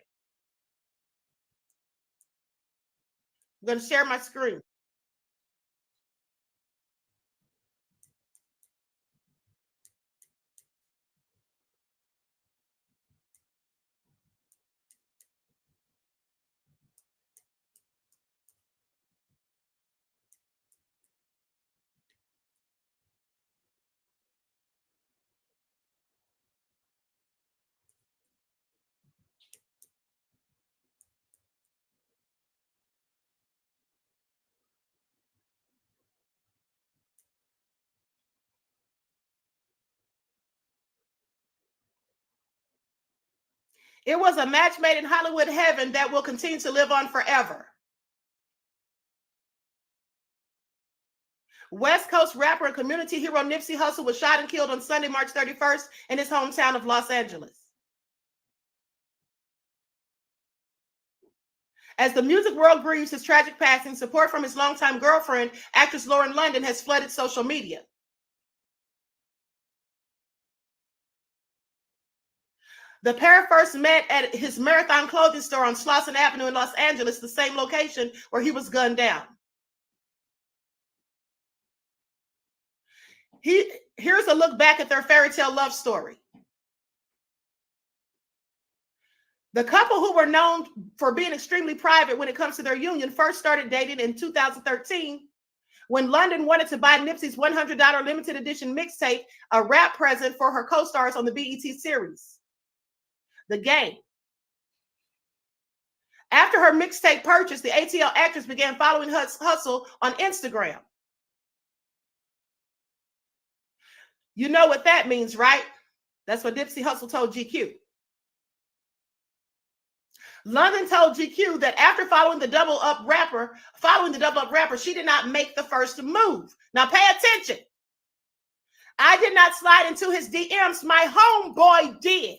I'm going to share my screen. It was a match made in Hollywood heaven that will continue to live on forever. West Coast rapper and community hero Nipsey Hussle was shot and killed on Sunday, March 31st in his hometown of Los Angeles. As the music world grieves his tragic passing, support from his longtime girlfriend, actress Lauren London, has flooded social media. The pair first met at his Marathon clothing store on Slauson Avenue in Los Angeles, the same location where he was gunned down. Here's a look back at their fairy tale love story. The couple, who were known for being extremely private when it comes to their union, first started dating in 2013 when London wanted to buy Nipsey's $100 limited edition mixtape, a rap present for her co-stars on the BET series, The Game. After her mixtape purchase, the ATL actress began following Hussle on Instagram. You know what that means, right? That's what Nipsey Hussle told GQ. London told GQ that after following the double up rapper, she did not make the first move. Now pay attention. I did not slide into his DMs. My homeboy did.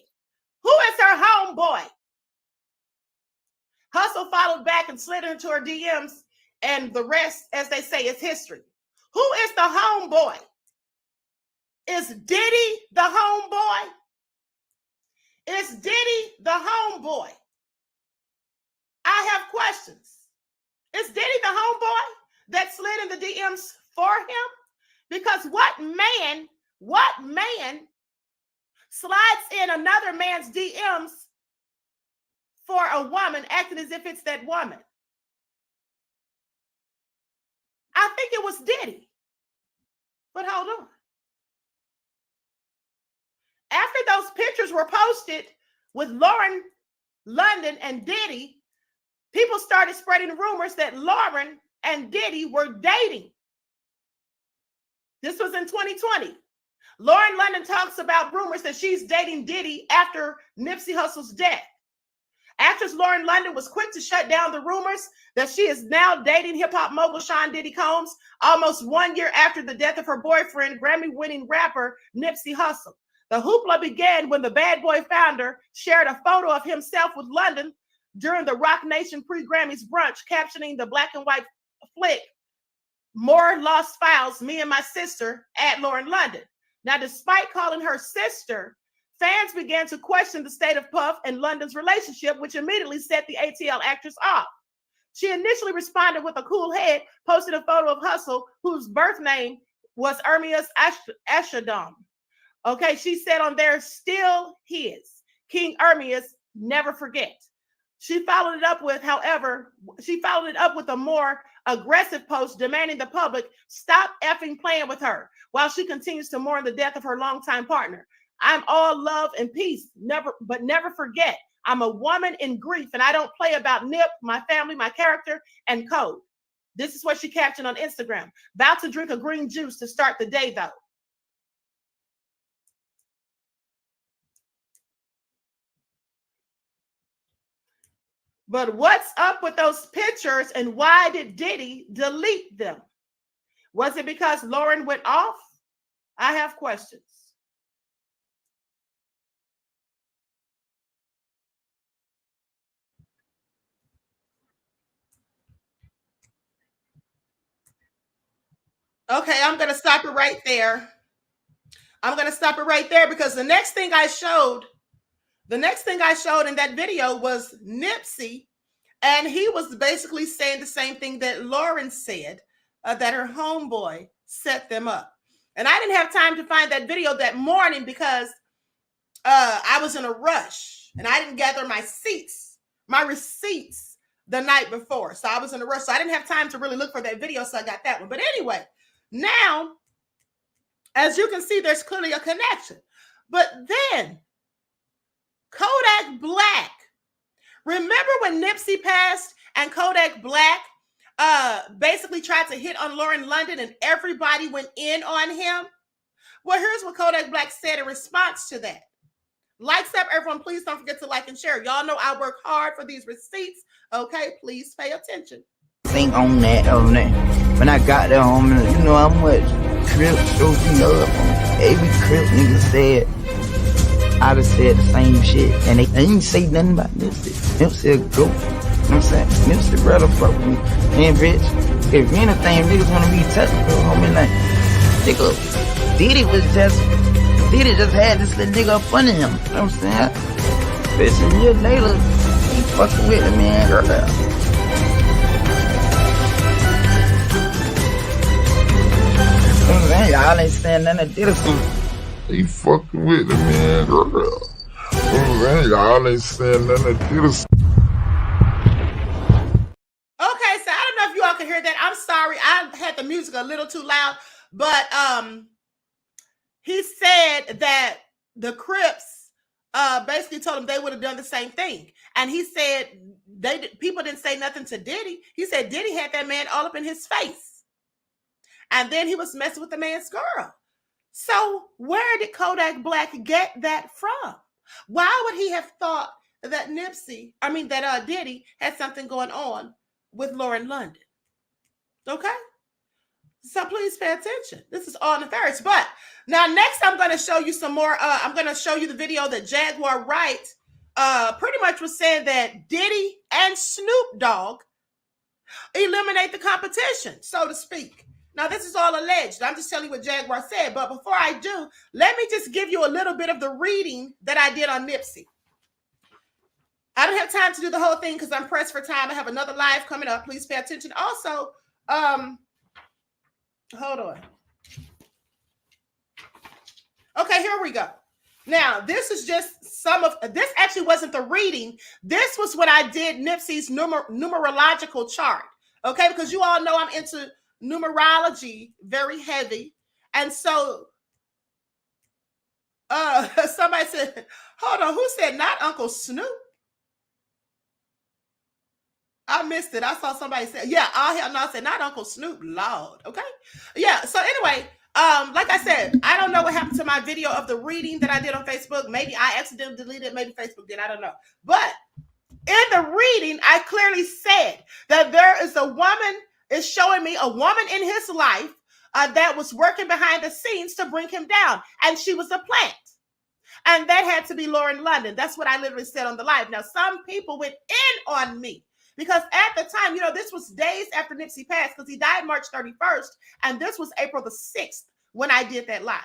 Who is her homeboy? Hussle followed back and slid into her DMs, and the rest, as they say, is history. Who is the homeboy? Is Diddy the homeboy? Is Diddy the homeboy? I have questions. Is Diddy the homeboy that slid in the DMs for him? Because what man slides in another man's DMs for a woman, acting as if it's that woman? I think it was Diddy. But hold on. After those pictures were posted with Lauren London and Diddy, people started spreading rumors that Lauren and Diddy were dating. This was in 2020. Lauren London talks about rumors that she's dating Diddy after Nipsey Hussle's death. Actress Lauren London was quick to shut down the rumors that she is now dating hip-hop mogul Sean Diddy Combs almost 1 year after the death of her boyfriend, Grammy-winning rapper Nipsey Hussle. The hoopla began when the Bad Boy founder shared a photo of himself with London during the Rock Nation pre-Grammys brunch, captioning the black and white flick, "More Lost Files, Me and My Sister," at Lauren London. Now, despite calling her sister, fans began to question the state of Puff and London's relationship, which immediately set the ATL actress off. She initially responded with a cool head, posted a photo of Hussle, whose birth name was Ermias Ashadam. Okay, she said on there, "Still his. King Ermias, never forget." She followed it up with a more aggressive post demanding the public stop effing playing with her while she continues to mourn the death of her longtime partner. "I'm all love and peace, but never forget, I'm a woman in grief and I don't play about Nip, my family, my character, and code." This is what she captioned on Instagram. "About to drink a green juice to start the day though." But what's up with those pictures and why did Diddy delete them? Was it because Lauren went off? I have questions. Okay, I'm going to stop it right there. Because the next thing I showed in that video was Nipsey, and he was basically saying the same thing that Lauren said, that her homeboy set them up. And I didn't have time to find that video that morning because I was in a rush and I didn't gather my receipts the night before. So I was in a rush. So I didn't have time to really look for that video. So I got that one. But anyway, now, as you can see, there's clearly a connection. But then Kodak Black. Remember when Nipsey passed and Kodak Black basically tried to hit on Lauren London and everybody went in on him? Well, here's what Kodak Black said in response to that. Like, sub, everyone, please don't forget to like and share. Y'all know I work hard for these receipts. Okay, please pay attention. Think on that. When I got there, homie, you know how much Crip showed me love. Every Crip nigga said, I just said the same shit. And they didn't say nothing about Nipsey. Nipsey a goat. You know what I'm saying? Nipsey brother fuck with me. And bitch, if anything, niggas want to be technical, homie, like, nigga, Diddy just had this little nigga up under him. You know what I'm saying? Bitch, a year later, he fucking with the man, girl. Y'all ain't saying nothing to Diddy Snoop. He fucking with the man, girl. Y'all ain't saying nothing to Diddy Snoop. Okay, so I don't know if you all can hear that. I'm sorry, I had the music a little too loud, but he said that the Crips basically told him they would have done the same thing, and he said people didn't say nothing to Diddy. He said Diddy had that man all up in his face, and then he was messing with the man's girl. So where did Kodak Black get that from? Why would he have thought that Diddy had something going on with Lauren London? Okay, so please pay attention. This is all nefarious. But now next I'm going to show you some more. I'm going to show you the video that Jaguar Wright pretty much was saying that Diddy and Snoop Dogg eliminate the competition, so to speak. Now, this is all alleged. I'm just telling you what Jaguar said. But before I do, let me just give you a little bit of the reading that I did on Nipsey. I don't have time to do the whole thing because I'm pressed for time. I have another live coming up. Please pay attention. Also, hold on. Okay, here we go. Now, this is just some of this. Actually wasn't the reading. This was when I did Nipsey's numerological chart. Okay, because you all know I'm into numerology very heavy. And so somebody said, hold on, who said not Uncle Snoop? I missed it. I saw somebody say, yeah, all hell no, I said not Uncle Snoop, Lord. Okay. Yeah. So anyway, like I said, I don't know what happened to my video of the reading that I did on Facebook. Maybe I accidentally deleted it. Maybe Facebook did. I don't know. But in the reading, I clearly said that there is a woman, is showing me a woman in his life that was working behind the scenes to bring him down. And she was a plant. And that had to be Lauren London. That's what I literally said on the live. Now, some people went in on me because at the time, this was days after Nipsey passed because he died March 31st. And this was April the 6th when I did that live.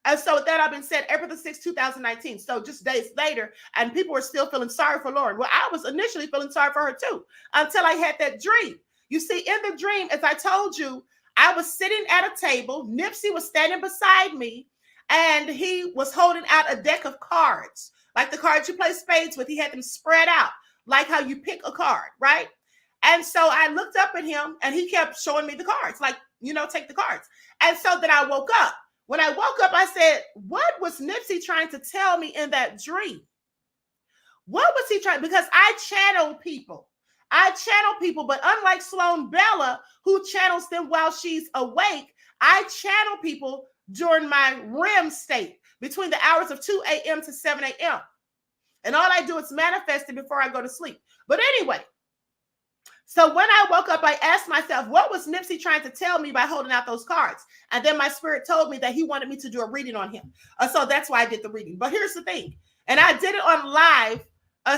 And so with that, I've been said April the 6th, 2019. So just days later, and people were still feeling sorry for Lauren. Well, I was initially feeling sorry for her too until I had that dream. You see, in the dream, as I told you, I was sitting at a table. Nipsey was standing beside me, and he was holding out a deck of cards, like the cards you play spades with. He had them spread out, like how you pick a card, right? And so I looked up at him, and he kept showing me the cards, like, take the cards. And so then I woke up. When I woke up, I said, what was Nipsey trying to tell me in that dream? What was he trying? Because I channel people, but unlike Sloan Bella, who channels them while she's awake, I channel people during my REM state between the hours of 2 a.m. to 7 a.m. And all I do is manifest it before I go to sleep. But anyway, so when I woke up, I asked myself, what was Nipsey trying to tell me by holding out those cards? And then my spirit told me that he wanted me to do a reading on him. So that's why I did the reading. But here's the thing. And I did it on live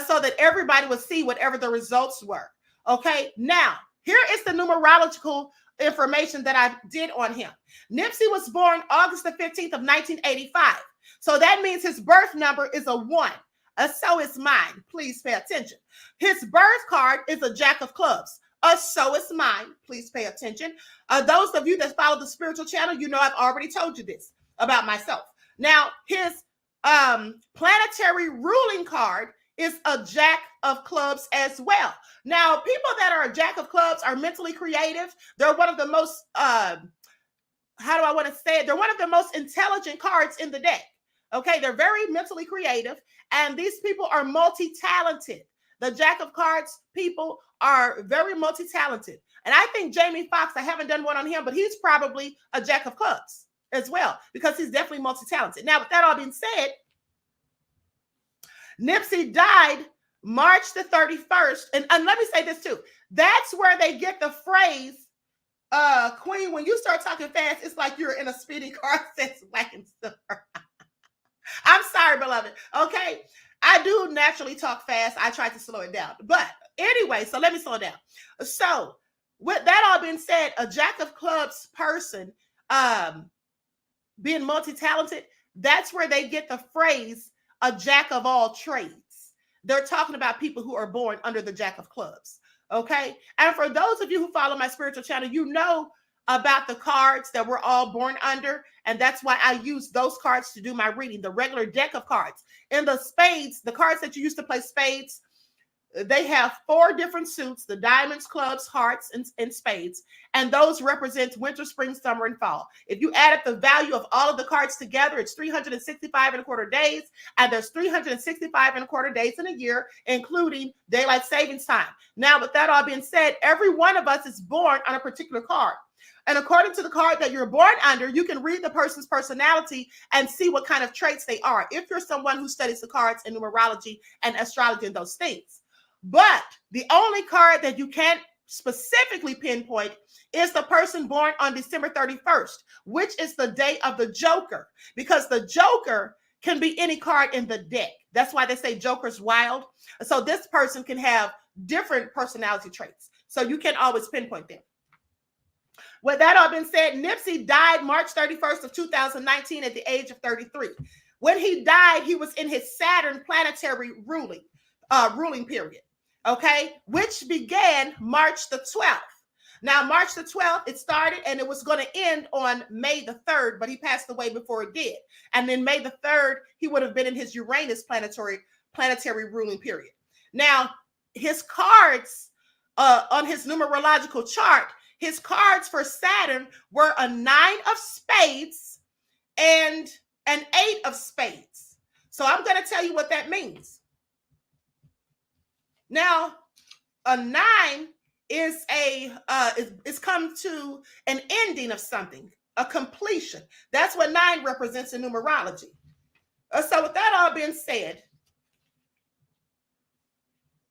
so that everybody would see whatever the results were. Okay, now here is the numerological information that I did on him. Nipsey was born August the 15th of 1985. So that means his birth number is a 1. So is mine. Please pay attention. His birth card is a Jack of Clubs. So is mine. Please pay attention. Those of you that follow the spiritual channel, I've already told you this about myself. Now, his planetary ruling card is a Jack of Clubs as well. Now, people that are a Jack of Clubs are mentally creative. They're one of the most, they're one of the most intelligent cards in the deck. Okay, they're very mentally creative, and these people are multi-talented. The Jack of Cards people are very multi-talented. And I think Jamie Foxx, I haven't done one on him, but he's probably a Jack of Clubs as well, because he's definitely multi-talented. Now, with that all being said, Nipsey died March the 31st. And let me say this too. That's where they get the phrase, Queen, when you start talking fast, it's like you're in a speeding car that's whacking stuff. I'm sorry, beloved. Okay. I do naturally talk fast. I try to slow it down. But anyway, so let me slow down. So with that all being said, a jack of clubs person being multi-talented, that's where they get the phrase a jack of all trades. They're talking about people who are born under the jack of clubs. Okay. And for those of you who follow my spiritual channel, you know about the cards that we're all born under. And that's why I use those cards to do my reading, the regular deck of cards. In the spades, the cards that you use to play spades, they have 4 different suits: the diamonds, clubs, hearts, and spades. And those represent winter, spring, summer, and fall. If you add up the value of all of the cards together, it's 365 and a quarter days. And there's 365 and a quarter days in a year, including daylight savings time. Now, with that all being said, every one of us is born on a particular card. And according to the card that you're born under, you can read the person's personality and see what kind of traits they are, if you're someone who studies the cards and numerology and astrology and those things. But the only card that you can't specifically pinpoint is the person born on December 31st, which is the day of the Joker, because the Joker can be any card in the deck. That's why they say Joker's wild. So this person can have different personality traits. So you can't always pinpoint them. With that all being said, Nipsey died March 31st of 2019 at the age of 33. When he died, he was in his Saturn planetary ruling period. Okay, which began March the 12th. Now, March the 12th, it started and it was going to end on May the 3rd, but he passed away before it did. And then May the 3rd, he would have been in his Uranus planetary ruling period. Now, his cards on his numerological chart, his cards for Saturn were a 9 of spades and an 8 of spades. So I'm going to tell you what that means. Now, a 9 is is come to an ending of something, a completion. That's what 9 represents in numerology. So with that all being said,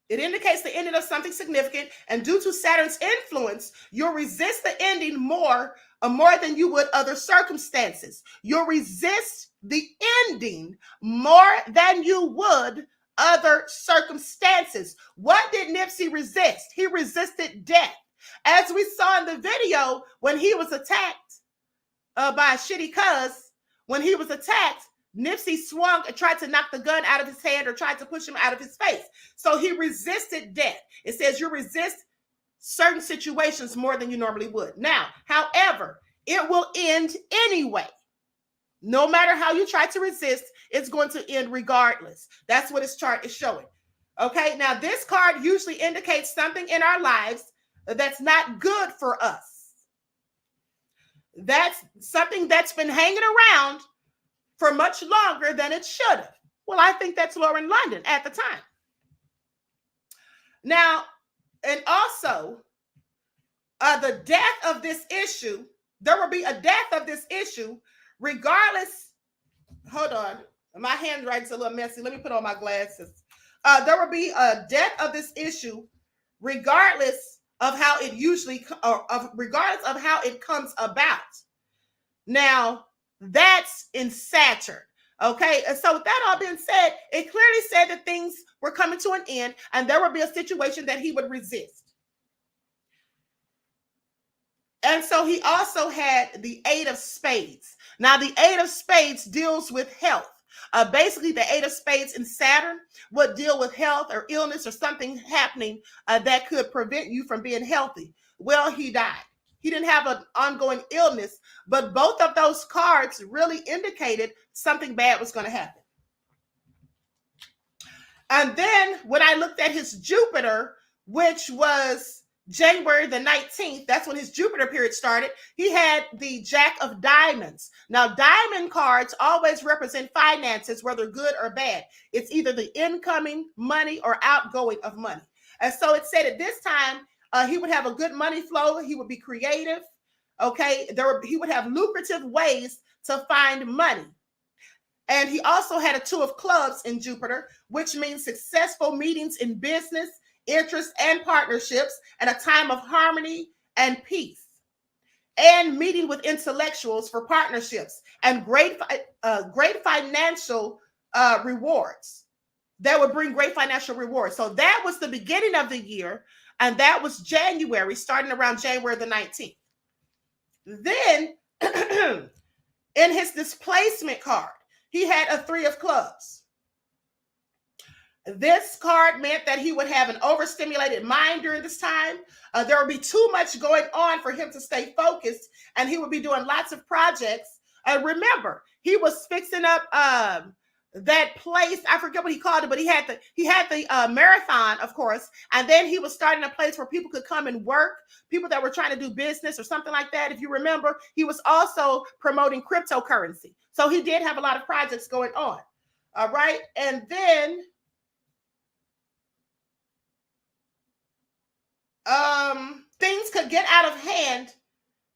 it indicates the ending of something significant, and due to Saturn's influence, you'll resist the ending more than you would other circumstances. You'll resist the ending more than you would other circumstances. What did Nipsey resist? He resisted death. As we saw in the video, when he was attacked by a shitty cuz, when he was attacked, Nipsey swung and tried to knock the gun out of his hand or tried to push him out of his face. So he resisted death. It says you resist certain situations more than you normally would. Now, however, it will end anyway. No matter how you try to resist, it's going to end regardless. That's what his chart is showing. Okay, now this card usually indicates something in our lives that's not good for us. That's something that's been hanging around for much longer than it should have. Well, I think that's Lauren London at the time. Now, and also, the death of this issue, there will be a death of this issue regardless. Hold on. My handwriting's a little messy. Let me put on my glasses. There will be a death of this issue regardless of how it regardless of how it comes about. Now, that's in Saturn. Okay. And so with that all being said, it clearly said that things were coming to an end and there would be a situation that he would resist. And so he also had the 8 of spades. Now, the 8 of spades deals with health. Basically, the 8 of spades in Saturn would deal with health or illness or something happening that could prevent you from being healthy. Well, he died. He didn't have an ongoing illness, but both of those cards really indicated something bad was going to happen. And then when I looked at his Jupiter, which was January the 19th, that's when his Jupiter period started, he had the Jack of Diamonds. Now, diamond cards always represent finances, whether good or bad. It's either the incoming money or outgoing of money. And so it said at this time, he would have a good money flow. He would be creative. Okay. He would have lucrative ways to find money. And he also had a 2 of clubs in Jupiter, which means successful meetings in business, interests, and partnerships, and a time of harmony and peace. And meeting with intellectuals for partnerships and great financial rewards. That would bring great financial rewards. So that was the beginning of the year, and that was January, starting around January the 19th. Then, in his displacement card, he had a 3 of clubs. This card meant that he would have an overstimulated mind during this time. There would be too much going on for him to stay focused, and he would be doing lots of projects. Remember, he was fixing up that place. I forget what he called it, but he had the marathon, of course, and then he was starting a place where people could come and work, people that were trying to do business or something like that. If you remember, he was also promoting cryptocurrency. So he did have a lot of projects going on. All right. And then things could get out of hand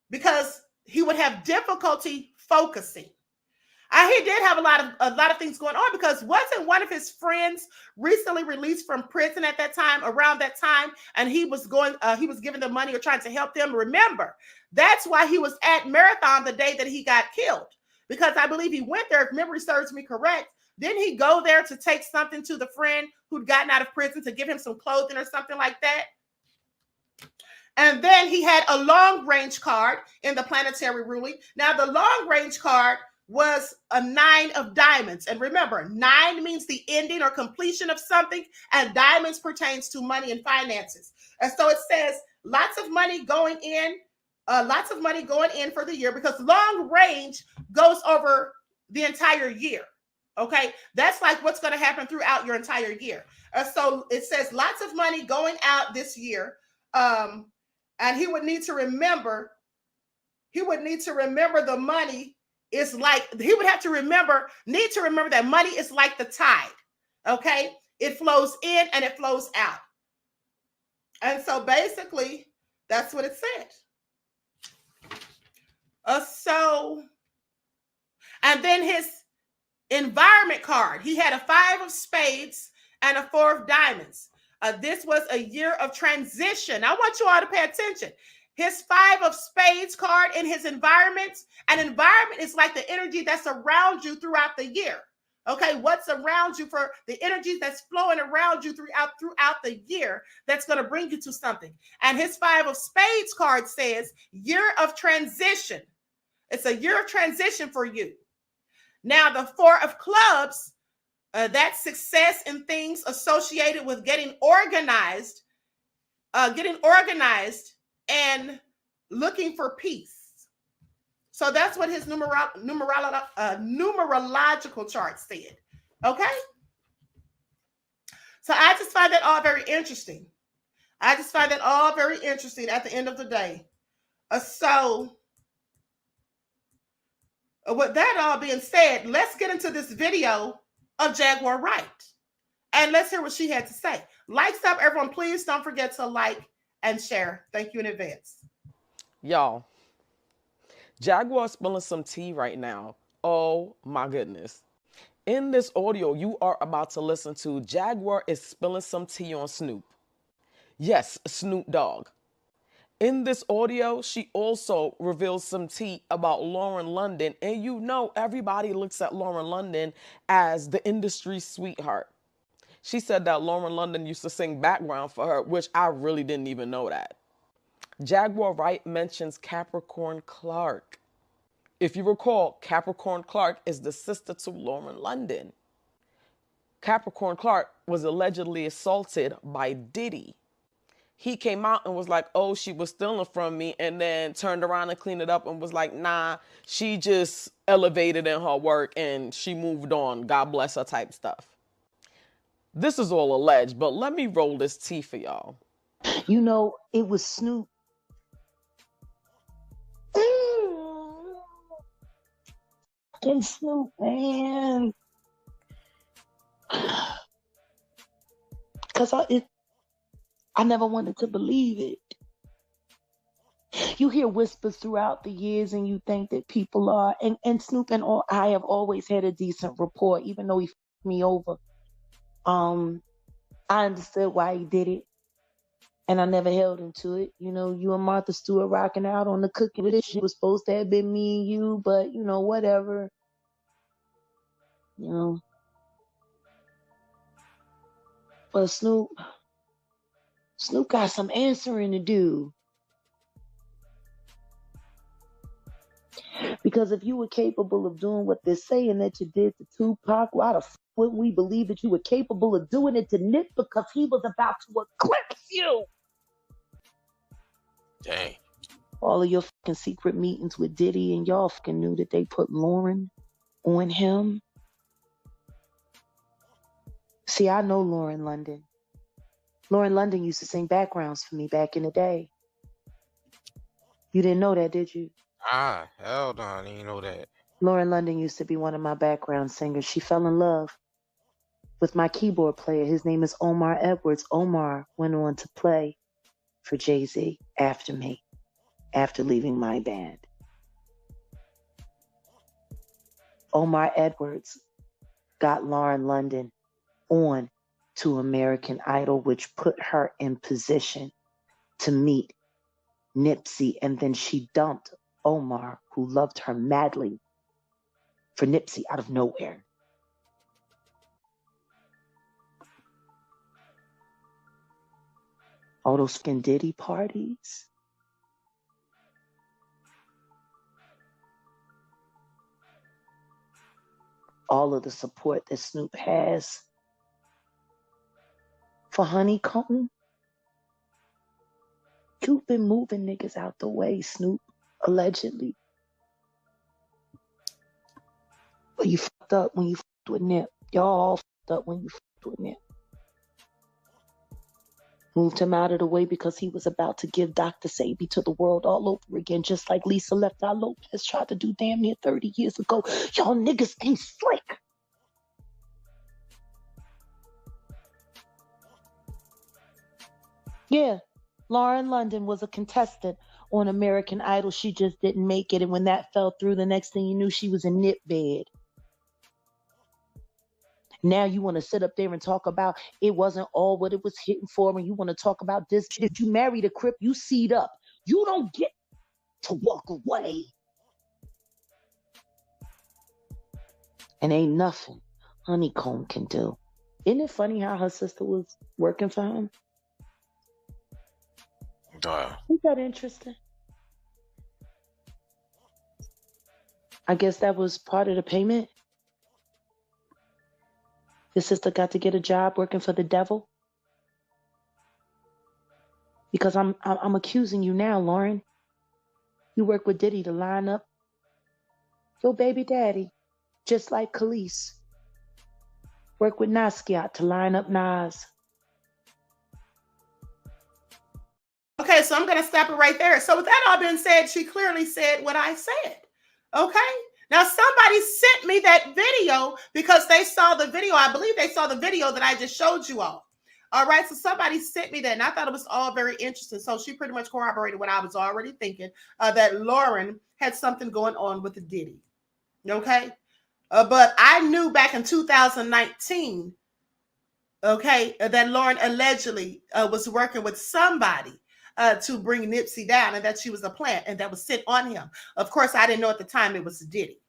because he would have difficulty focusing. He did have a lot of things going on, because wasn't one of his friends recently released from prison at that time, around that time, and he was giving them money or trying to help them. Remember, that's why he was at Marathon the day that he got killed, because I believe he went there, if memory serves me correct. Didn't he go there to take something to the friend who'd gotten out of prison, to give him some clothing or something like that? And then he had a long range card in the planetary ruling. Now, the long range card was a 9 of diamonds. And remember, 9 means the ending or completion of something, and diamonds pertains to money and finances. And so it says lots of money going in for the year, because long range goes over the entire year. Okay, that's like what's going to happen throughout your entire year. So it says lots of money going out this year. And he would need to remember the money is like, he would have to need to remember that money is like the tide. Okay, it flows in and it flows out. And so basically, that's what it said. And then his environment card, he had a 5 of spades and a 4 of diamonds. This was a year of transition. I want you all to pay attention. His 5 of spades card in his environment, an environment is like the energy that's around you throughout the year. Okay, what's around you, for the energy that's flowing around you throughout the year, that's going to bring you to something. And his 5 of spades card says year of transition. It's a year of transition for you. Now, the 4 of clubs, that's success in things associated with getting organized and looking for peace. So that's what his numerological chart said. Okay? So I just find that all very interesting. At the end of the day. So with that all being said, let's get into this video of Jaguar Wright, and let's hear what she had to say. Likes up, everyone. Please don't forget to like and share. Thank you in advance. Y'all, Jaguar spilling some tea right now. Oh my goodness. In this audio you are about to listen to, Jaguar is spilling some tea on Snoop. Yes, Snoop Dogg. In this audio, she also reveals some tea about Lauren London. And you know, everybody looks at Lauren London as the industry sweetheart. She said that Lauren London used to sing background for her, which I really didn't even know that. Jaguar Wright mentions Capricorn Clark. If you recall, Capricorn Clark is the sister to Lauren London. Capricorn Clark was allegedly assaulted by Diddy. He came out and was like, oh, she was stealing from me, and then turned around and cleaned it up and was like, nah, she just elevated in her work and she moved on. God bless her type stuff. This is all alleged, but let me roll this tea for y'all. You know, it was Snoop. And Snoop, man. Because I never wanted to believe it. you hear whispers throughout the years and you think that people are, and Snoop and all, I have always had a decent rapport, even though he fucked me over. I understood why he did it, and I never held him to it. You know, you and Martha Stewart rocking out on the cookie with it. It was supposed to have been me and you, but, you know, whatever. You know. But Snoop got some answering to do. Because if you were capable of doing what they're saying that you did to Tupac, why the fuck wouldn't we believe that you were capable of doing it to Nip, because he was about to eclipse you? Dang. All of your fucking secret meetings with Diddy, and y'all fucking knew that they put Lauren on him. See, I know Lauren London. Lauren London used to sing backgrounds for me back in the day. You didn't know that, did you? Ah, hell no, I didn't know that. Lauren London used to be one of my background singers. She fell in love with my keyboard player. His name is Omar Edwards. Omar went on to play for Jay-Z after me, after leaving my band. Omar Edwards got Lauren London on to American Idol, which put her in position to meet Nipsey, and then she dumped Omar, who loved her madly, for Nipsey out of nowhere. All those fucking Diddy parties. All of the support that Snoop has for Honeycomb. You've been moving niggas out the way, Snoop, allegedly. But you fucked up when you fucked with Nip. Y'all all fucked up when you fucked with Nip. Moved him out of the way because he was about to give Dr. Sabi to the world all over again, just like Lisa Left Eye Lopez tried to do damn near 30 years ago. Y'all niggas ain't slick. Yeah, Lauren London was a contestant on American Idol. She just didn't make it, and when that fell through, the next thing you knew, she was in Nip bed. Now you want to sit up there and talk about it wasn't all what it was hitting for, and you want to talk about this. If you married a Crip, you seed up. You don't get to walk away. And ain't nothing Honeycomb can do. Isn't it funny how her sister was working for him? Isn't that interesting? I guess that was part of the payment. Your sister got to get a job working for the devil? Because I'm accusing you now, Lauren. You work with Diddy to line up your baby daddy, just like Khalees. Work with Nasquiat to line up Nas. Okay, so I'm going to stop it right there. So with that all being said, she clearly said what I said. Okay? Now, somebody sent me that video because they saw the video. I believe they saw the video that I just showed you all. All right, so somebody sent me that, and I thought it was all very interesting. So she pretty much corroborated what I was already thinking, that Lauren had something going on with the Diddy. Okay? But I knew back in 2019, okay, that Lauren allegedly was working with somebody to bring Nipsey down, and that she was a plant and that was sent on him. Of course, I didn't know at the time it was Diddy.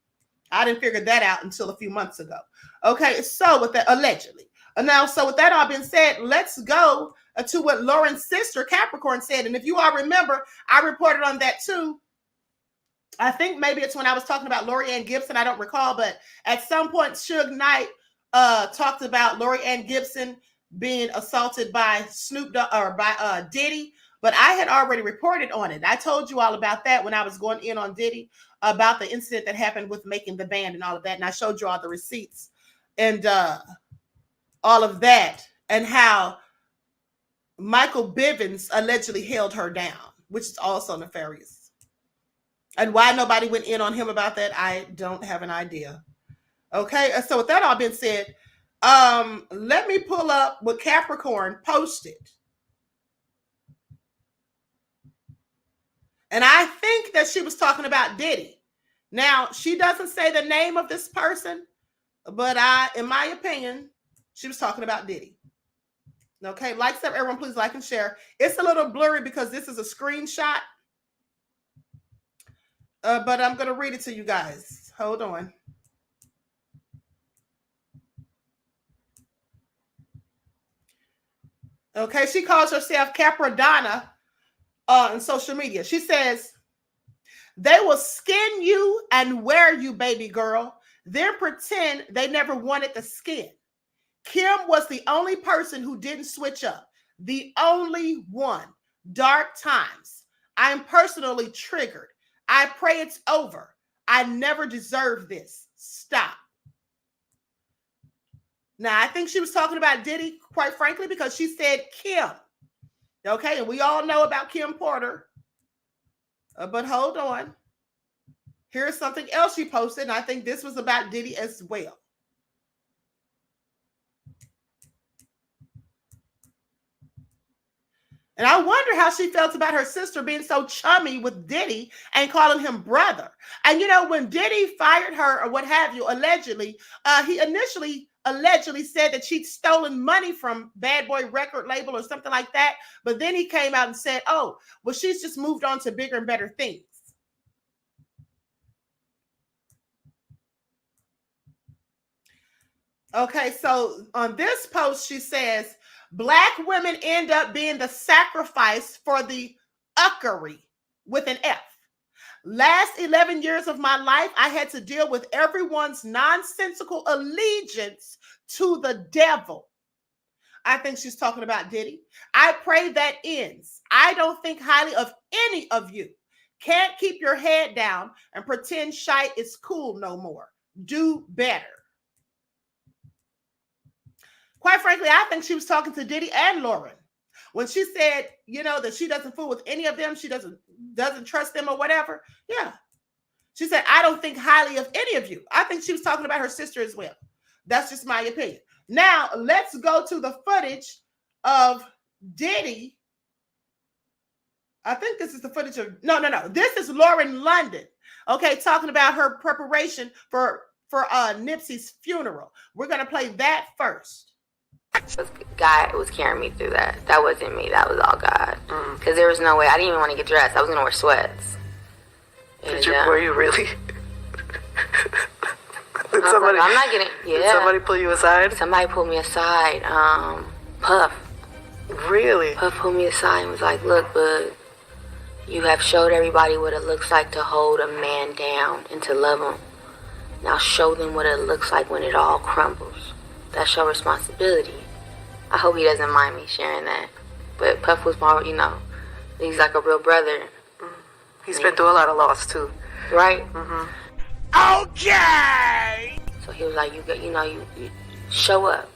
I didn't figure that out until a few months ago. Okay, so with that, allegedly. Now, so with that all being said, let's go to what Lauren's sister Capricorn said. And if you all remember, I reported on that too. I think maybe it's when I was talking about Lori Ann Gibson. I don't recall, but at some point, Suge Knight talked about Lori Ann Gibson being assaulted by Snoop Dogg or by Diddy. But I had already reported on it. I told you all about that when I was going in on Diddy, about the incident that happened with making the band and all of that. And I showed you all the receipts and all of that, and how Michael Bivins allegedly held her down, which is also nefarious. And why nobody went in on him about that, I don't have an idea. Okay, so with that all being said, let me pull up what Capricorn posted. And I think that she was talking about Diddy. Now, she doesn't say the name of this person, but in my opinion, she was talking about Diddy. Okay, like stuff, everyone, please like and share. It's a little blurry because this is a screenshot. But I'm going to read it to you guys. Hold on. Okay, she calls herself Capradonna on social media. She says, they will skin you and wear you, baby girl, then pretend they never wanted the skin. Kim was the only person who didn't switch up. The only one. Dark times. I am personally triggered. I pray it's over. I never deserved this. Stop. Now, I think she was talking about Diddy, quite frankly, because she said Kim. Okay, and we all know about Kim Porter. But hold on. Here's something else she posted, and I think this was about Diddy as well. And I wonder how she felt about her sister being so chummy with Diddy and calling him brother. And, you know, when Diddy fired her or what have you, allegedly, he initially allegedly said that she'd stolen money from Bad Boy record label or something like that. But then he came out and said, oh, well, she's just moved on to bigger and better things. Okay, so on this post, she says, Black women end up being the sacrifice for the uckery with an F. Last 11 years of my life, I had to deal with everyone's nonsensical allegiance to the devil. I think she's talking about Diddy. I pray that ends. I don't think highly of any of you. Can't keep your head down and pretend shite is cool no more. Do better. Quite frankly, I think she was talking to Diddy and Lauren when she said, you know, that she doesn't fool with any of them. She doesn't trust them or whatever. Yeah. She said, I don't think highly of any of you. I think she was talking about her sister as well. That's just my opinion. Now, let's go to the footage of Diddy. I think this is the footage of, no. This is Lauren London. Okay, talking about her preparation for Nipsey's funeral. We're going to play that first. God was carrying me through that. That wasn't me. That was all God. Because there was no way. I didn't even want to get dressed. I was going to wear sweats. Were you really? Did somebody, I'm not getting. Yeah. Did somebody pull you aside? Somebody pulled me aside. Puff. Really? Puff pulled me aside and was like, look, bud, you have showed everybody what it looks like to hold a man down and to love him. Now show them what it looks like when it all crumbles. That's your responsibility. I hope he doesn't mind me sharing that. But Puff was my, you know, he's like a real brother. He's been through a lot of loss too. Right? Okay! So he was like, you show up.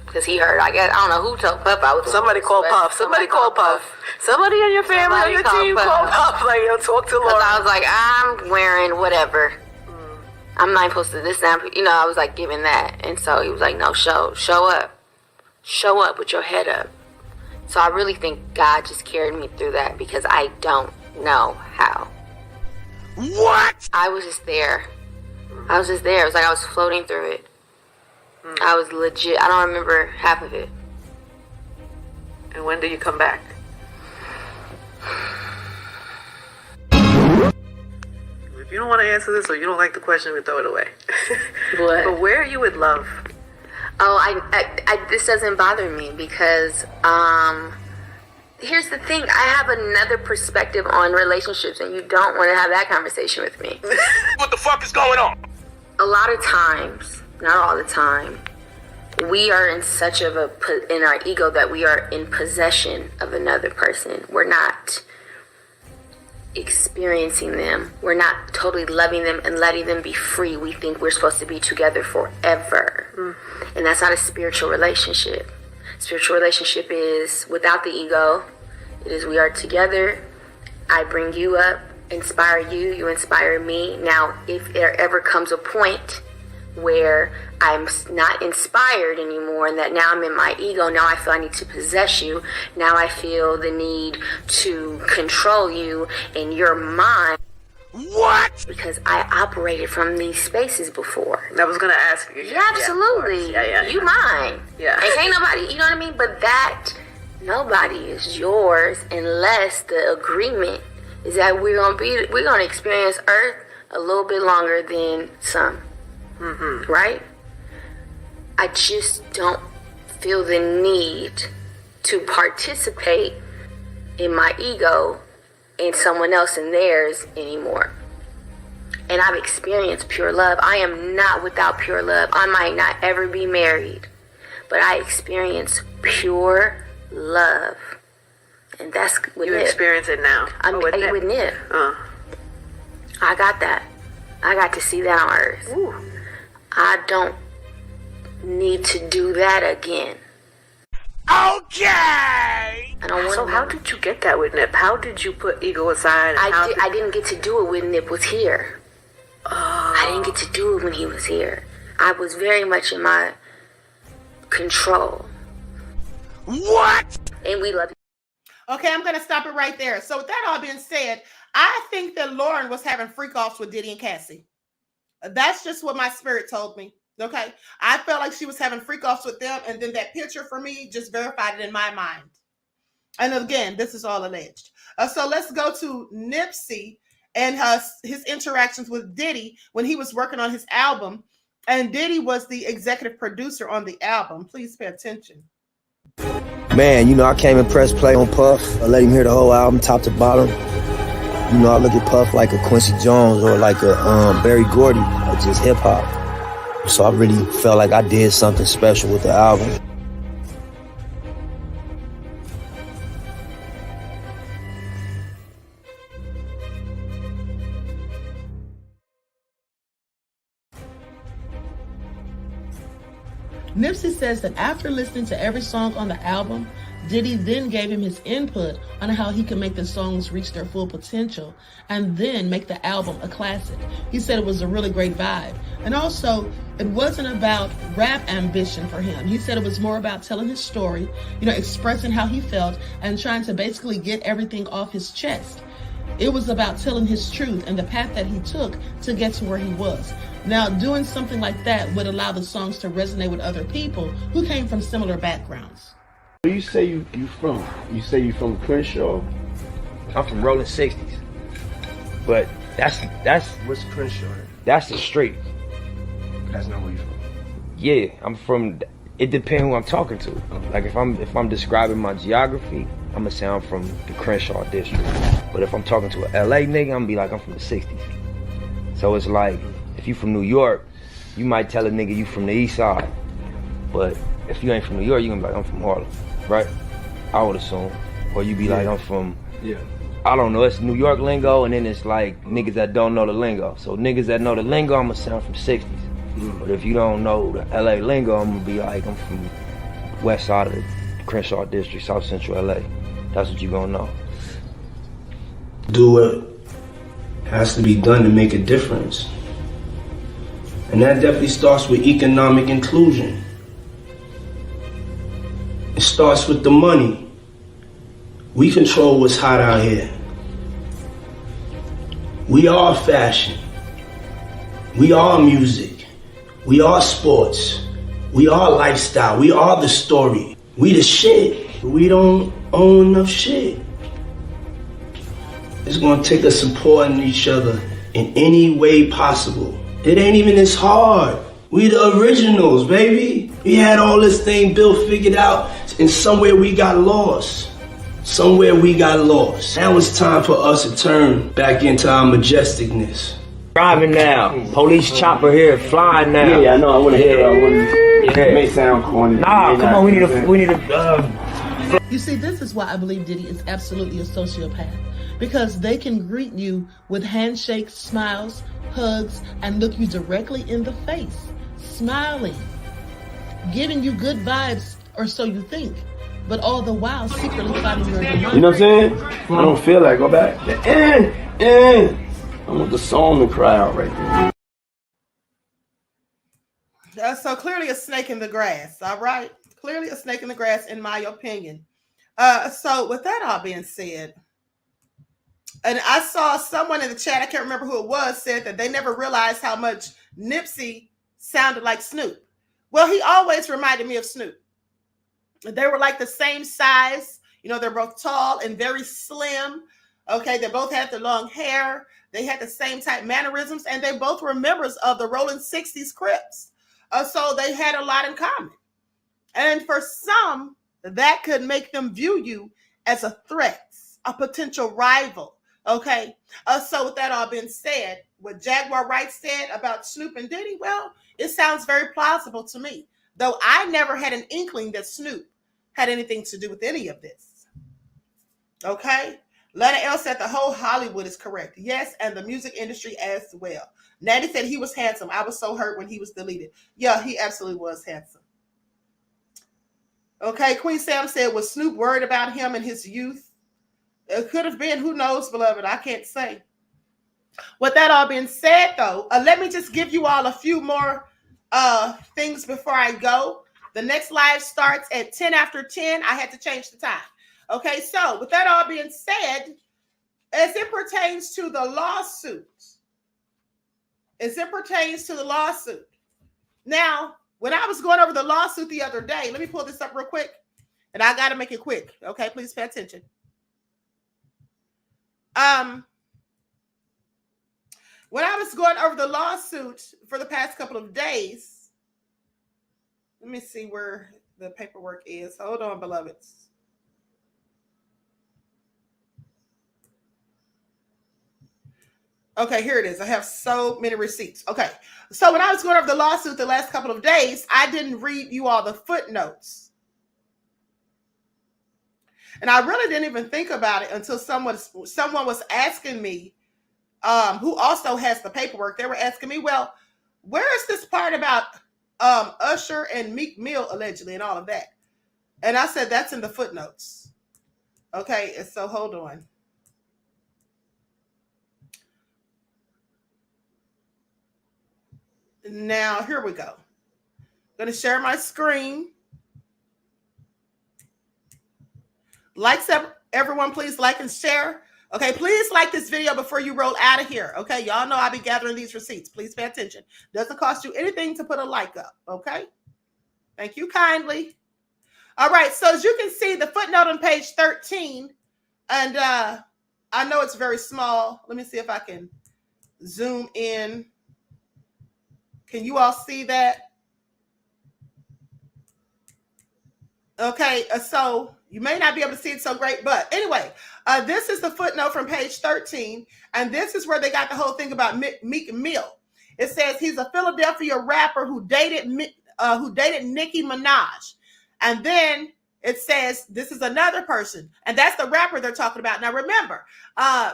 Because he heard, I guess, I don't know who told Puff I was. Somebody called Puff. Somebody called Puff. Somebody in your family or your team called Puff. Like, yo, talk to Lauren. I was like, I'm wearing whatever. I'm not supposed to this now. You know, I was like giving that. And so he was like, no, show up. Show up with your head up. So I really think God just carried me through that because I don't know how. What? I was just there. It was like I was floating through it. I was legit. I don't remember half of it. And when do you come back? If you don't want to answer this or you don't like the question, we throw it away. What? But where are you with love? Oh, I this doesn't bother me because here's the thing. I have another perspective on relationships, and you don't want to have that conversation with me. What the fuck is going on? A lot of times, not all the time, we are in such of in our ego that we are in possession of another person. We're not experiencing them. We're not totally loving them and letting them be free. We think we're supposed to be together forever. And that's not a spiritual relationship. Spiritual relationship is without the ego. It is we are together. I bring you up, inspire you, you inspire me. Now, if there ever comes a point where I'm not inspired anymore, and that now I'm in my ego. Now I feel I need to possess you. Now I feel the need to control you in your mind. What? Because I operated from these spaces before. I was gonna ask you. Yeah, absolutely. Yeah. You mine. Yeah. And ain't nobody, you know what I mean? But that, nobody is yours unless the agreement is that we're gonna experience Earth a little bit longer than some. Mm-hmm. Right? I just don't feel the need to participate in my ego and someone else in theirs anymore. And I've experienced pure love. I am not without pure love. I might not ever be married, but I experience pure love. And that's with You Nip. experience it now. I'm with Nip. I got that. I got to see that on Earth. Ooh. I don't need to do that again. Okay. I don't want So how did you get that with Nip? How did you put ego aside? And I didn't get to do it when Nip was here. I didn't get to do it when he was here. I was very much in my control. What? And we love you. Okay, I'm going to stop it right there. So with that all being said, I think that Lauren was having freak-offs with Diddy and Cassie. That's just what my spirit told me. Okay, I felt like she was having freak-offs with them, and then that picture for me just verified it in my mind. And again, this is all alleged. So let's go to Nipsey and his interactions with Diddy when he was working on his album. And Diddy was the executive producer on the album. Please pay attention. Man, you know, I came and pressed play on Puff. I let him hear the whole album, top to bottom. You know, I look at Puff like a Quincy Jones or like a Berry Gordy, or just hip-hop. So I really felt like I did something special with the album. Nipsey says that after listening to every song on the album, Diddy then gave him his input on how he could make the songs reach their full potential and then make the album a classic. He said it was a really great vibe. And also, it wasn't about rap ambition for him. He said it was more about telling his story, you know, expressing how he felt and trying to basically get everything off his chest. It was about telling his truth and the path that he took to get to where he was. Now, doing something like that would allow the songs to resonate with other people who came from similar backgrounds. Where you say you from? You say you from Crenshaw? I'm from Rolling 60s. But that's what's Crenshaw? That's the street. That's not where you from. Yeah, I'm from. It depends who I'm talking to. Like if I'm describing my geography, I'm gonna say I'm from the Crenshaw district. But if I'm talking to a LA nigga, I'm gonna be like I'm from the 60s. So it's like if you from New York, you might tell a nigga you from the East Side. But if you ain't from New York, you gonna be like I'm from Harlem, right? I would assume. Or you be like I'm from. Yeah. I don't know, it's New York lingo, and then it's like niggas that don't know the lingo. So niggas that know the lingo, I'm gonna sound from 60s. But if you don't know the LA lingo, I'm gonna be like, I'm from west side of the Crenshaw district, South Central LA. That's what you gonna know. Do what has to be done to make a difference. And that definitely starts with economic inclusion. It starts with the money. We control what's hot out here. We are fashion. We are music. We are sports. We are lifestyle. We are the story. We the shit. We don't own enough shit. It's gonna take us supporting each other in any way possible. It ain't even as hard. We the originals, baby. We had all this thing built, figured out, and somewhere we got lost. Somewhere we got lost. Now it's time for us to turn back into our majesticness. Driving now. Police chopper here, flying now. Yeah, I know. I want to hear it. It may sound corny. Nah, come on. We need a. You see, this is why I believe Diddy is absolutely a sociopath. Because they can greet you with handshakes, smiles, hugs, and look you directly in the face, smiling, giving you good vibes, or so you think. But all the while secretly fighting your demand. You know what I'm saying? I don't feel like go back. I want the song to cry out right there. So clearly a snake in the grass. All right. Clearly a snake in the grass, in my opinion. So with that all being said, and I saw someone in the chat, I can't remember who it was, said that they never realized how much Nipsey sounded like Snoop. Well, he always reminded me of Snoop. They were like the same size. You know, they're both tall and very slim. Okay, they both had the long hair. They had the same type mannerisms, and they both were members of the Rolling 60s Crips. So they had a lot in common. And for some, that could make them view you as a threat, a potential rival. Okay, so with that all being said, what Jaguar Wright said about Snoop and Diddy, well, it sounds very plausible to me. Though I never had an inkling that Snoop had anything to do with any of this. Okay? Lana L said the whole Hollywood is correct. Yes, and the music industry as well. Natty said he was handsome. I was so hurt when he was deleted. Yeah, he absolutely was handsome. Okay, Queen Sam said, was Snoop worried about him in his youth? It could have been. Who knows, beloved? I can't say. With that all being said, though, let me just give you all a few more things before I go. The next live starts at 10 after 10. I had to change the time. Okay, so with that all being said, as it pertains to the lawsuit, now, when I was going over the lawsuit the other day, let me pull this up real quick, and I got to make it quick. Okay, please pay attention. When I was going over the lawsuit for the past couple of days, let me see where the paperwork is. Hold on, beloveds. Okay, here it is. I have so many receipts. Okay, so when I was going over the lawsuit the last couple of days, I didn't read you all the footnotes. And I really didn't even think about it until someone was asking me, who also has the paperwork. They were asking me, well, where is this part about Usher and Meek Mill allegedly and all of that? And I said, that's in the footnotes. Okay, and so hold on. Now, here we go. I'm going to share my screen. Everyone, please like and share. Okay, please like this video before you roll out of here. Okay, y'all know I'll be gathering these receipts. Please pay attention. Doesn't cost you anything to put a like up. Okay, thank you kindly. All right, so as you can see, the footnote on page 13, and I know it's very small. Let me see if I can zoom in. Can you all see that? Okay, so you may not be able to see it so great, but anyway, this is the footnote from page 13, and this is where they got the whole thing about Meek Mill. It says he's a Philadelphia rapper who dated Nicki Minaj, and then it says this is another person, and that's the rapper they're talking about. Now remember,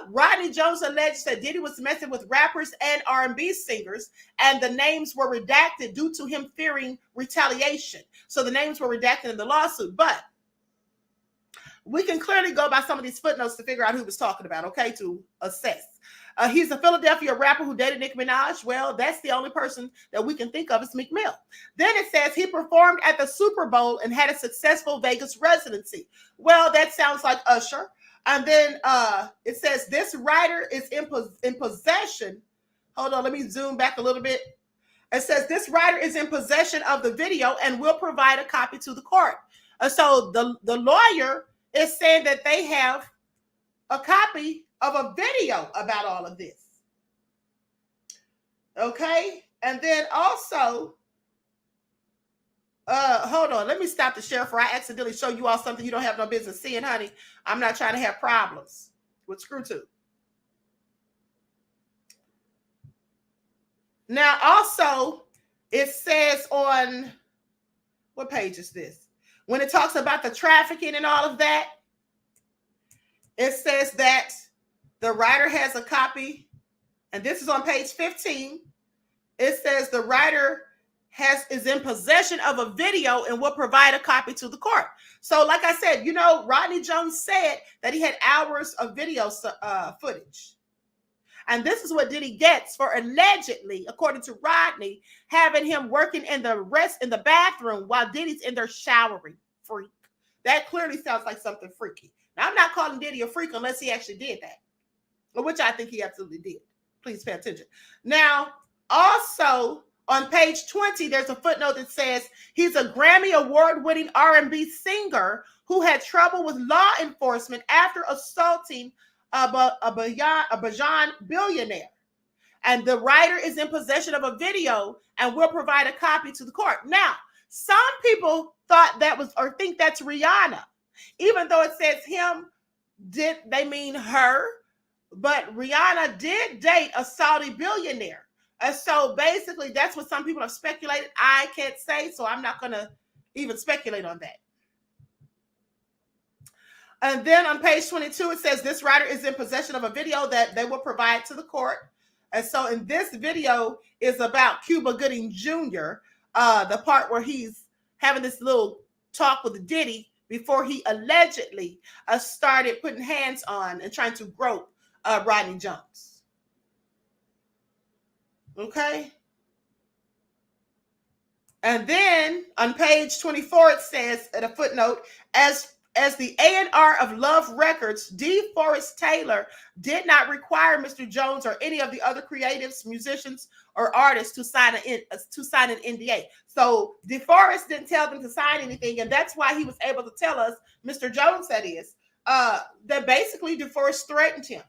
Rodney Jones alleged that Diddy was messing with rappers and R&B singers, and the names were redacted due to him fearing retaliation. So the names were redacted in the lawsuit, but we can clearly go by some of these footnotes to figure out who was talking about, okay, to assess. He's a Philadelphia rapper who dated Nicki Minaj. Well, that's the only person that we can think of as Meek Mill. Then it says he performed at the Super Bowl and had a successful Vegas residency. Well, that sounds like Usher. And then it says this writer is in possession. Hold on, let me zoom back a little bit. It says this writer is in possession of the video and will provide a copy to the court. So the lawyer is saying that they have a copy of a video about all of this. Okay, and then also, hold on, let me stop the share before I accidentally show you all something you don't have no business seeing, honey. I'm not trying to have problems with ScrewTube. Now, also, it says on, what page is this? When it talks about the trafficking and all of that, it says that the writer has a copy, and this is on page 15. It says the writer is in possession of a video and will provide a copy to the court. So, like I said, you know, Rodney Jones said that he had hours of video footage. And this is what Diddy gets for allegedly, according to Rodney, having him working in the bathroom while Diddy's in there showering. Freak. That clearly sounds like something freaky. Now, I'm not calling Diddy a freak unless he actually did that, which I think he absolutely did. Please pay attention. Now, also on page 20, there's a footnote that says he's a Grammy award-winning R&B singer who had trouble with law enforcement after assaulting a Bajan billionaire. And the writer is in possession of a video and will provide a copy to the court. Now, some people thought that was, or think that's Rihanna, even though it says him, they mean her, but Rihanna did date a Saudi billionaire. And so basically that's what some people have speculated. I can't say, so I'm not going to even speculate on that. And then on page 22, it says this writer is in possession of a video that they will provide to the court. And so in this video is about Cuba Gooding Jr., the part where he's having this little talk with Diddy before he allegedly started putting hands on and trying to grope Rodney Jones. Okay. And then on page 24, it says at a footnote, as the A&R of Love Records, DeForest Taylor did not require Mr. Jones or any of the other creatives, musicians, or artists to sign an NDA. So DeForest didn't tell them to sign anything, and that's why he was able to tell us, Mr. Jones, that is, that basically DeForest threatened him.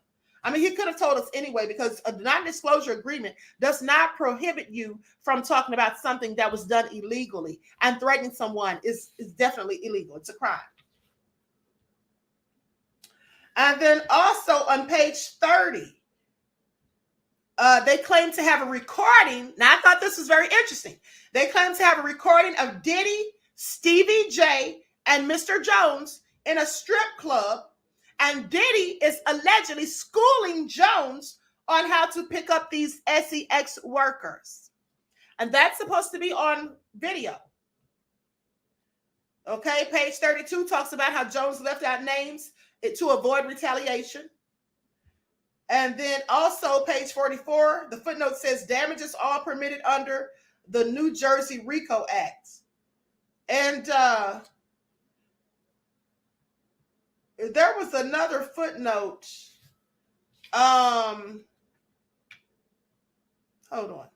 I mean, he could have told us anyway, because a non-disclosure agreement does not prohibit you from talking about something that was done illegally, and threatening someone is definitely illegal. It's a crime. And then also on page 30, they claim to have a recording. Now, I thought this was very interesting. They claim to have a recording of Diddy, Stevie J, and Mr. Jones in a strip club. And Diddy is allegedly schooling Jones on how to pick up these sex workers. And that's supposed to be on video. Okay, page 32 talks about how Jones left out names to avoid retaliation. And then also page 44, the footnote says damages all permitted under the New Jersey RICO Act. And there was another footnote. Hold on.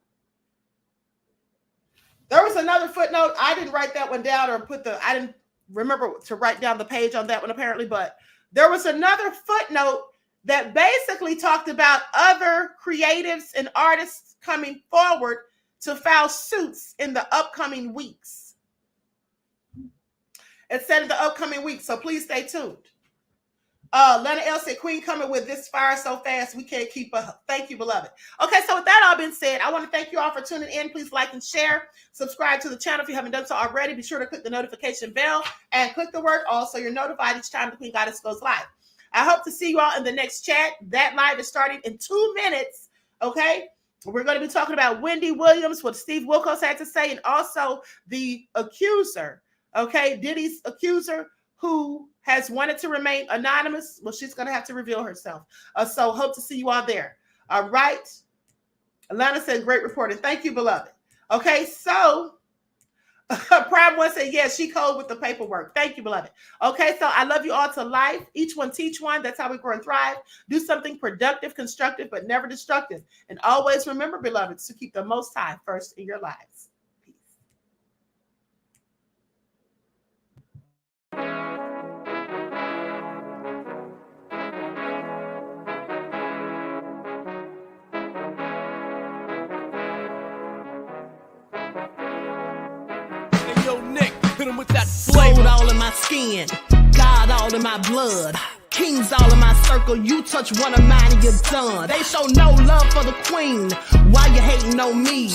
There was another footnote. I didn't write that one down, or I didn't remember to write down the page on that one apparently, but there was another footnote that basically talked about other creatives and artists coming forward to file suits in the upcoming weeks. It said in the upcoming weeks, so please stay tuned. Lena L said, Queen coming with this fire so fast we can't keep up. Thank you, beloved. Okay, so with that all being said, I want to thank you all for tuning in. Please like and share. Subscribe to the channel if you haven't done so already. Be sure to click the notification bell and click the word all so you're notified each time the Queen Goddess goes live. I hope to see you all in the next chat. That live is starting in 2 minutes, okay? We're going to be talking about Wendy Williams, what Steve Wilkos had to say, and also the accuser, okay? Diddy's accuser, who has wanted to remain anonymous. Well, she's going to have to reveal herself. So hope to see you all there. All right. Alana said, great reporting. Thank you, beloved. Okay, so Prime One said, yes, she cold with the paperwork. Thank you, beloved. Okay, so I love you all to life. Each one teach one. That's how we grow and thrive. Do something productive, constructive, but never destructive. And always remember, beloveds, to keep the Most High first in your lives. Hit him with that flavor. All in my skin, God all in my blood, kings all in my circle. You touch one of mine and you're done. They show no love for the queen. Why you hating on me?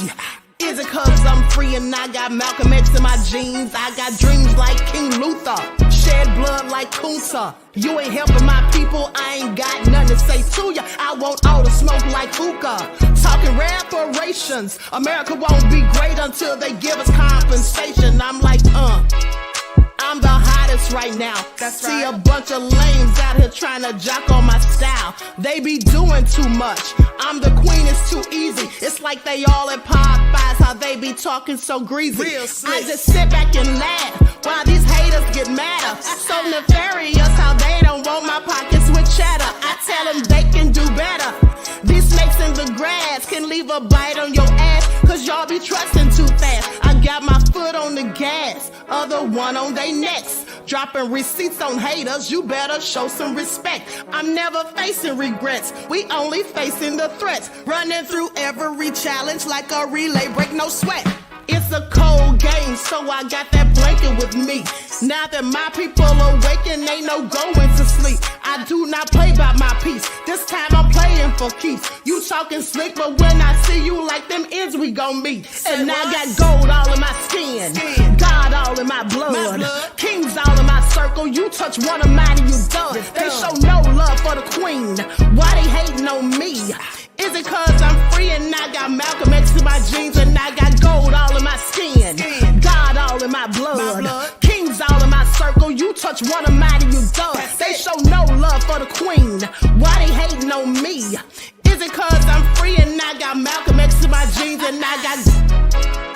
Is it cause I'm free and I got Malcolm X in my jeans? I got dreams like King Luther, shed blood like Kunsa. You ain't helping my people, I ain't got nothing to say to ya. I want all the smoke like hookah. Talking reparations, America won't be great until they give us compensation. I'm like, I'm I'm the hottest right now. See a bunch of lames out here trying to jock on my style. They be doing too much. I'm the queen, it's too easy. It's like they all at Popeyes, how they be talking so greasy. I just sit back and laugh while these haters get madder. So nefarious how they don't want my pockets with cheddar. I tell them they can do better. These snakes in the grass can leave a bite on your ass, cause y'all be trusting too fast. I got my foot on the gas, other one on they necks. Dropping receipts on haters, you better show some respect. I'm never facing regrets, we only facing the threats. Running through every challenge like a relay, break no sweat. It's a cold game, so I got that blanket with me. Now that my people awaken, ain't no going to sleep. I do not play by my piece, this time I'm playing for keeps. You talking slick, but when I see you like them ends, we gon' meet. And I got gold all in my skin, God all in my blood, kings all in my circle. You touch one of mine and you done. They show no love for the queen, why they hating on me? Is it cause I'm free and I got Malcolm X in my jeans and I got gold all in my skin, God all in my blood, kings all in my circle. You touch one of mine and you done. They show no love for the queen, why they hating on me? Is it cause I'm free and I got Malcolm X in my jeans and I got